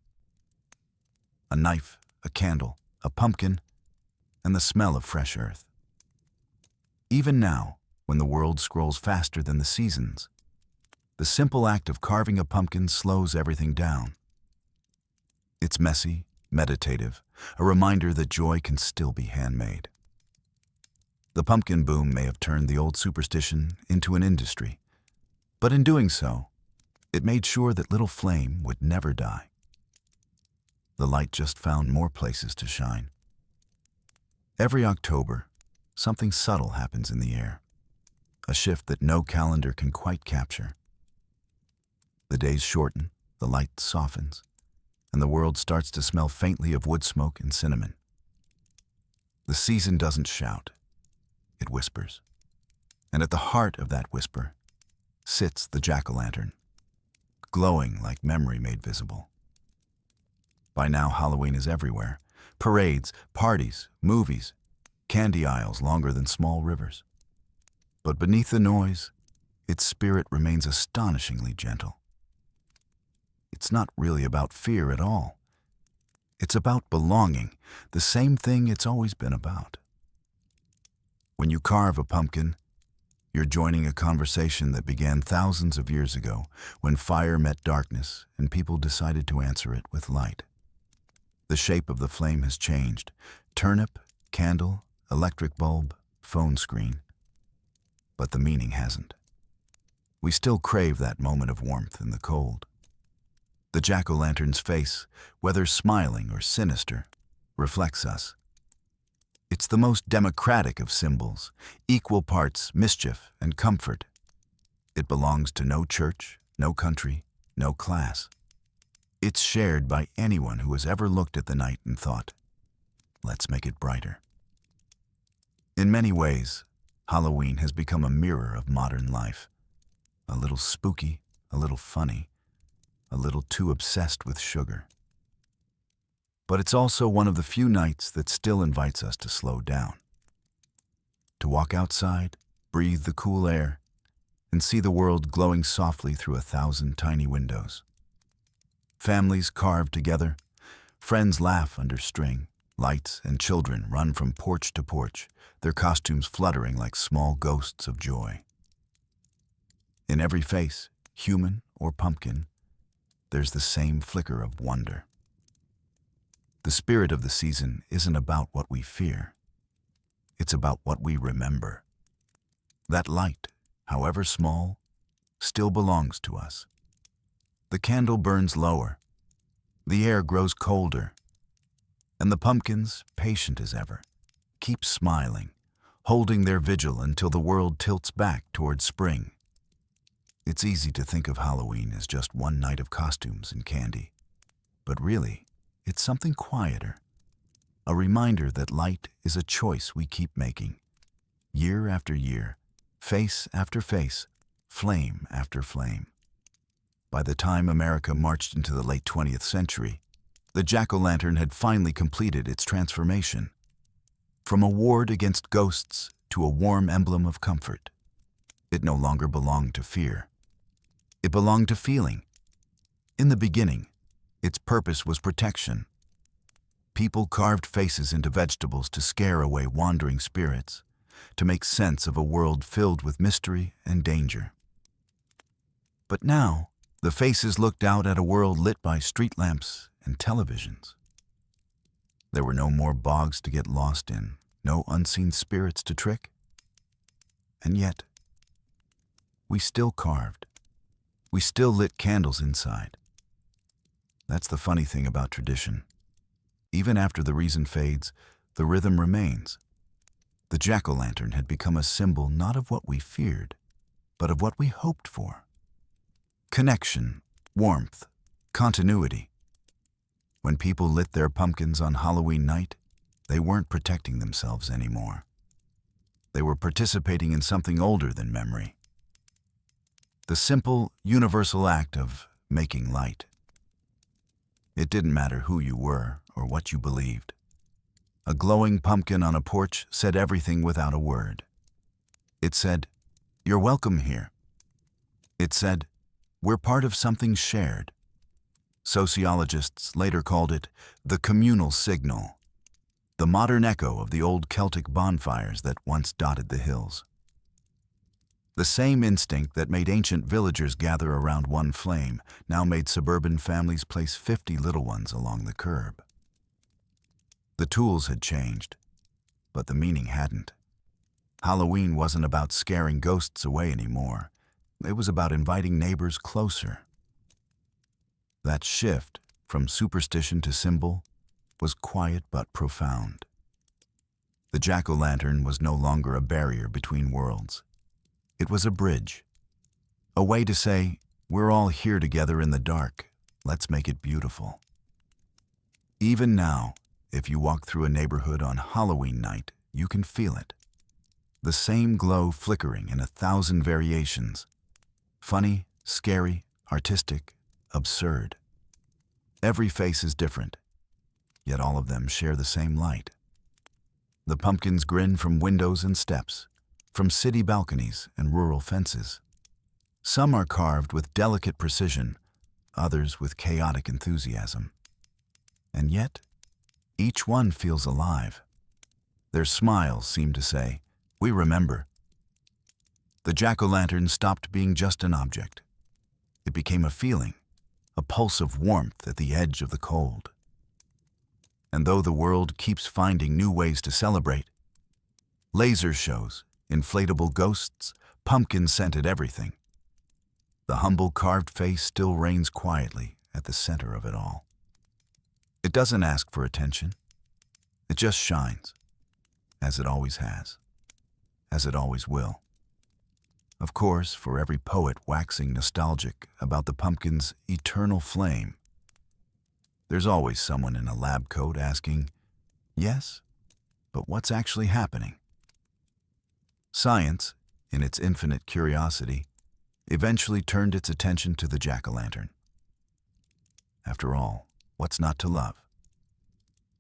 A knife, a candle, a pumpkin, and the smell of fresh earth. Even now, when the world scrolls faster than the seasons, the simple act of carving a pumpkin slows everything down. It's messy, meditative, a reminder that joy can still be handmade. The pumpkin boom may have turned the old superstition into an industry, but in doing so, it made sure that little flame would never die. The light just found more places to shine. Every October, something subtle happens in the air, a shift that no calendar can quite capture. The days shorten, the light softens, and the world starts to smell faintly of wood smoke and cinnamon. The season doesn't shout, it whispers. And at the heart of that whisper sits the jack-o'-lantern, glowing like memory made visible. By now, Halloween is everywhere. Parades, parties, movies, candy aisles longer than small rivers. But beneath the noise, its spirit remains astonishingly gentle. It's not really about fear at all. It's about belonging, the same thing it's always been about. When you carve a pumpkin, you're joining a conversation that began thousands of years ago when fire met darkness and people decided to answer it with light. The shape of the flame has changed. Turnip, candle, electric bulb, phone screen. But the meaning hasn't. We still crave that moment of warmth in the cold. The jack-o'-lantern's face, whether smiling or sinister, reflects us. It's the most democratic of symbols, equal parts mischief and comfort. It belongs to no church, no country, no class. It's shared by anyone who has ever looked at the night and thought, let's make it brighter. In many ways, Halloween has become a mirror of modern life. A little spooky, a little funny, a little too obsessed with sugar. But it's also one of the few nights that still invites us to slow down. To walk outside, breathe the cool air, and see the world glowing softly through 1,000 tiny windows. Families carve together, friends laugh under string, lights and children run from porch to porch, their costumes fluttering like small ghosts of joy. In every face, human or pumpkin, there's the same flicker of wonder. The spirit of the season isn't about what we fear. It's about what we remember. That light, however small, still belongs to us. The candle burns lower. The air grows colder. And the pumpkins, patient as ever, keep smiling, holding their vigil until the world tilts back towards spring. It's easy to think of Halloween as just one night of costumes and candy. But really, it's something quieter. A reminder that light is a choice we keep making. Year after year, face after face, flame after flame. By the time America marched into the late 20th century, the jack-o'-lantern had finally completed its transformation. From a ward against ghosts to a warm emblem of comfort. It no longer belonged to fear. It belonged to feeling. In the beginning, its purpose was protection. People carved faces into vegetables to scare away wandering spirits, to make sense of a world filled with mystery and danger. But now, the faces looked out at a world lit by street lamps and televisions. There were no more bogs to get lost in, no unseen spirits to trick. And yet, we still carved. We still lit candles inside. That's the funny thing about tradition. Even after the reason fades, the rhythm remains. The jack-o'-lantern had become a symbol not of what we feared, but of what we hoped for. Connection, warmth, continuity. When people lit their pumpkins on Halloween night, they weren't protecting themselves anymore. They were participating in something older than memory. The simple, universal act of making light. It didn't matter who you were or what you believed. A glowing pumpkin on a porch said everything without a word. It said, "You're welcome here." It said, "We're part of something shared." Sociologists later called it the communal signal, the modern echo of the old Celtic bonfires that once dotted the hills. The same instinct that made ancient villagers gather around one flame now made suburban families place 50 little ones along the curb. The tools had changed, but the meaning hadn't. Halloween wasn't about scaring ghosts away anymore. It was about inviting neighbors closer. That shift from superstition to symbol was quiet but profound. The jack-o'-lantern was no longer a barrier between worlds. It was a bridge, a way to say, we're all here together in the dark, let's make it beautiful. Even now, if you walk through a neighborhood on Halloween night, you can feel it. The same glow flickering in 1,000 variations. Funny, scary, artistic, absurd. Every face is different, yet all of them share the same light. The pumpkins grin from windows and steps, from city balconies and rural fences. Some are carved with delicate precision, others with chaotic enthusiasm. And yet, each one feels alive. Their smiles seem to say, "We remember." The jack-o'-lantern stopped being just an object. It became a feeling, a pulse of warmth at the edge of the cold. And though the world keeps finding new ways to celebrate, laser shows, inflatable ghosts, pumpkin-scented everything, the humble carved face still reigns quietly at the center of it all. It doesn't ask for attention. It just shines, as it always has, as it always will. Of course, for every poet waxing nostalgic about the pumpkin's eternal flame, there's always someone in a lab coat asking, "Yes, but what's actually happening?" Science, in its infinite curiosity, eventually turned its attention to the jack-o'-lantern. After all, what's not to love?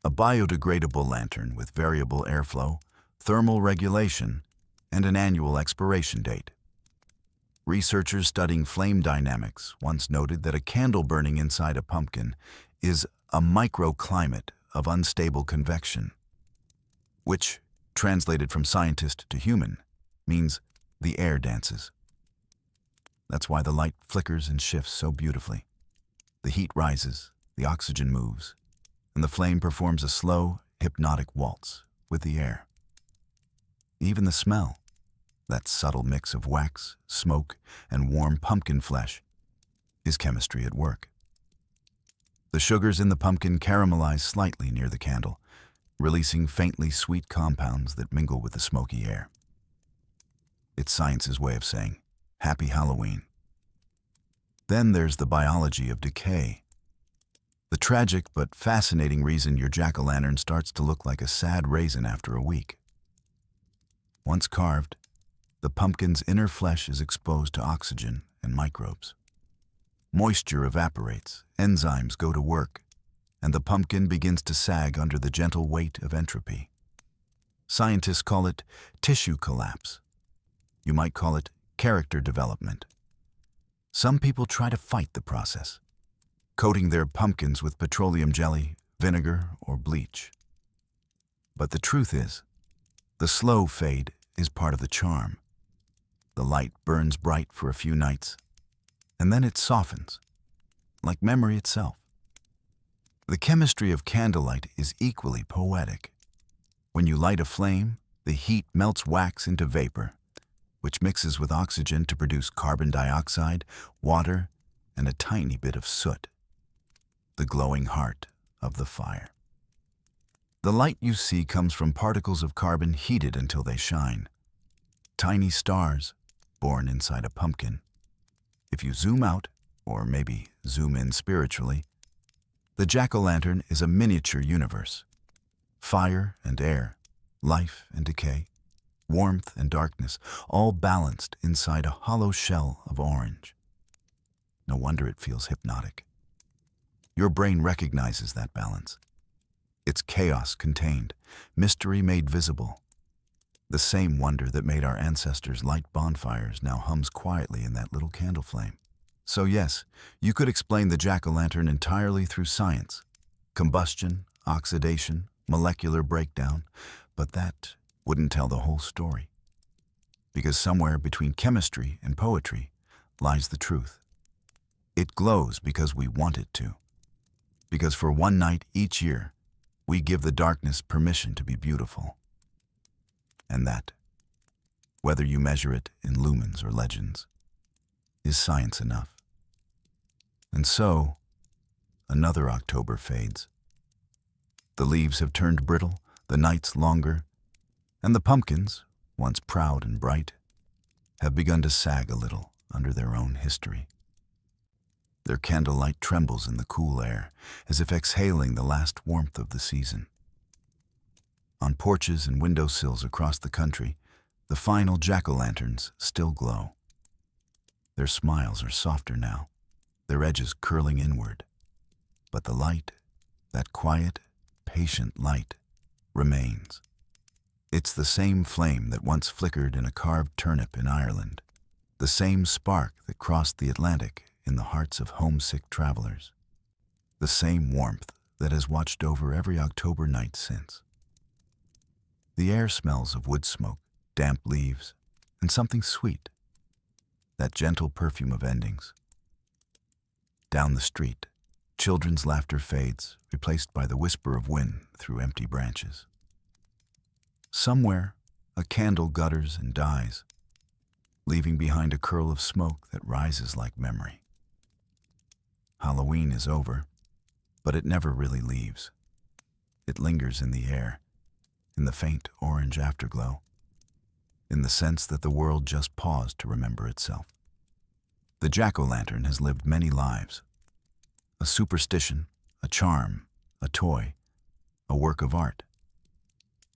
A biodegradable lantern with variable airflow, thermal regulation, and an annual expiration date. Researchers studying flame dynamics once noted that a candle burning inside a pumpkin is a microclimate of unstable convection, which, translated from scientist to human, means the air dances. That's why the light flickers and shifts so beautifully. The heat rises, the oxygen moves, and the flame performs a slow, hypnotic waltz with the air. Even the smell, that subtle mix of wax, smoke, and warm pumpkin flesh, is chemistry at work. The sugars in the pumpkin caramelize slightly near the candle, releasing faintly sweet compounds that mingle with the smoky air. It's science's way of saying, "Happy Halloween." Then there's the biology of decay. The tragic but fascinating reason your jack-o'-lantern starts to look like a sad raisin after a week. Once carved, the pumpkin's inner flesh is exposed to oxygen and microbes. Moisture evaporates, enzymes go to work, and the pumpkin begins to sag under the gentle weight of entropy. Scientists call it tissue collapse. You might call it character development. Some people try to fight the process, coating their pumpkins with petroleum jelly, vinegar, or bleach. But the truth is, the slow fade is part of the charm. The light burns bright for a few nights, and then it softens, like memory itself. The chemistry of candlelight is equally poetic. When you light a flame, the heat melts wax into vapor, which mixes with oxygen to produce carbon dioxide, water, and a tiny bit of soot, the glowing heart of the fire. The light you see comes from particles of carbon heated until they shine. Tiny stars born inside a pumpkin. If you zoom out, or maybe zoom in spiritually, The jack-o'-lantern is a miniature universe. Fire and air, life and decay, warmth and darkness, all balanced inside a hollow shell of orange. No wonder it feels hypnotic. Your brain recognizes that balance. It's chaos contained, mystery made visible. The same wonder that made our ancestors light bonfires now hums quietly in that little candle flame. So yes, you could explain the jack-o'-lantern entirely through science. Combustion, oxidation, molecular breakdown, but that wouldn't tell the whole story. Because somewhere between chemistry and poetry lies the truth. It glows because we want it to. Because for one night each year, we give the darkness permission to be beautiful. And that, whether you measure it in lumens or legends, is science enough. And so, another October fades. The leaves have turned brittle, the nights longer, and the pumpkins, once proud and bright, have begun to sag a little under their own history. Their candlelight trembles in the cool air, as if exhaling the last warmth of the season. On porches and windowsills across the country, the final jack-o'-lanterns still glow. Their smiles are softer now, their edges curling inward. But the light, that quiet, patient light, remains. It's the same flame that once flickered in a carved turnip in Ireland, the same spark that crossed the Atlantic in the hearts of homesick travelers, the same warmth that has watched over every October night since. The air smells of wood smoke, damp leaves, and something sweet, that gentle perfume of endings. Down the street, children's laughter fades, replaced by the whisper of wind through empty branches. Somewhere, a candle gutters and dies, leaving behind a curl of smoke that rises like memory. Halloween is over, but it never really leaves. It lingers in the air, in the faint orange afterglow, in the sense that the world just paused to remember itself. The jack-o'-lantern has lived many lives. A superstition, a charm, a toy, a work of art.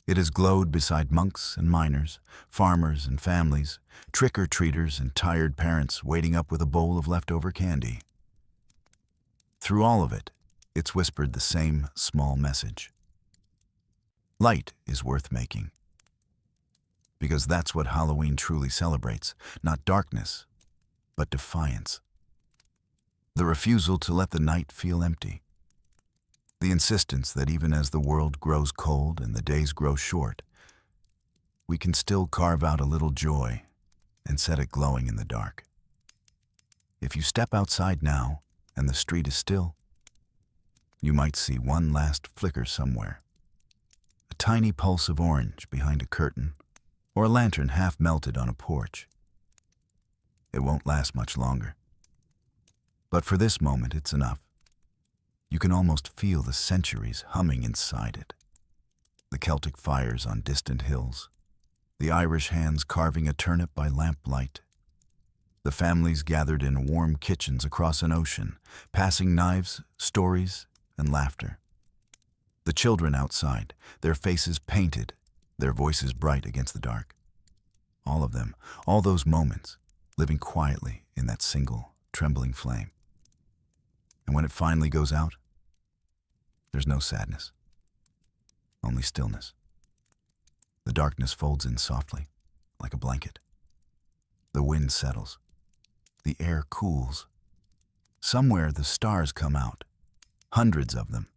It has glowed beside monks and miners, farmers and families, trick-or-treaters and tired parents waiting up with a bowl of leftover candy. Through all of it, it's whispered the same small message. Light is worth making. Because that's what Halloween truly celebrates, not darkness, but defiance. The refusal to let the night feel empty. The insistence that even as the world grows cold and the days grow short, we can still carve out a little joy and set it glowing in the dark. If you step outside now and the street is still, you might see one last flicker somewhere. A tiny pulse of orange behind a curtain, or a lantern half melted on a porch. It won't last much longer. But for this moment, it's enough. You can almost feel the centuries humming inside it. The Celtic fires on distant hills, the Irish hands carving a turnip by lamplight, the families gathered in warm kitchens across an ocean, passing knives, stories, and laughter. The children outside, their faces painted, their voices bright against the dark. All of them, all those moments, living quietly in that single, trembling flame. And when it finally goes out, there's no sadness, only stillness. The darkness folds in softly, like a blanket. The wind settles. The air cools. Somewhere the stars come out, hundreds of them,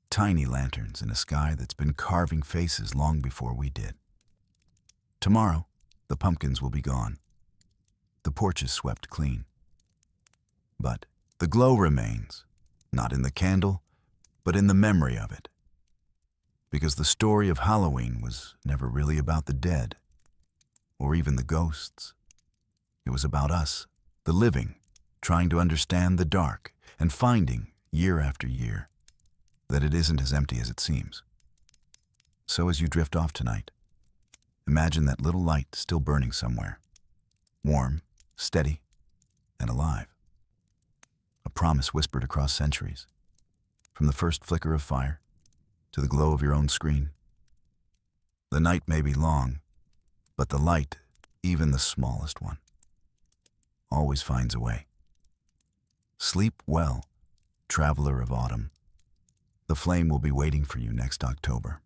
tiny lanterns in a sky that's been carving faces long before we did. Tomorrow, the pumpkins will be gone, the porches swept clean. But the glow remains, not in the candle, but in the memory of it. Because the story of Halloween was never really about the dead, or even the ghosts. It was about us, the living, trying to understand the dark and finding, year after year, that it isn't as empty as it seems. So as you drift off tonight, imagine that little light still burning somewhere, warm, steady, and alive. A promise whispered across centuries. from the first flicker of fire to the glow of your own screen. The night may be long, but the light, even the smallest one, always finds a way. Sleep well, traveler of autumn. The flame will be waiting for you next October.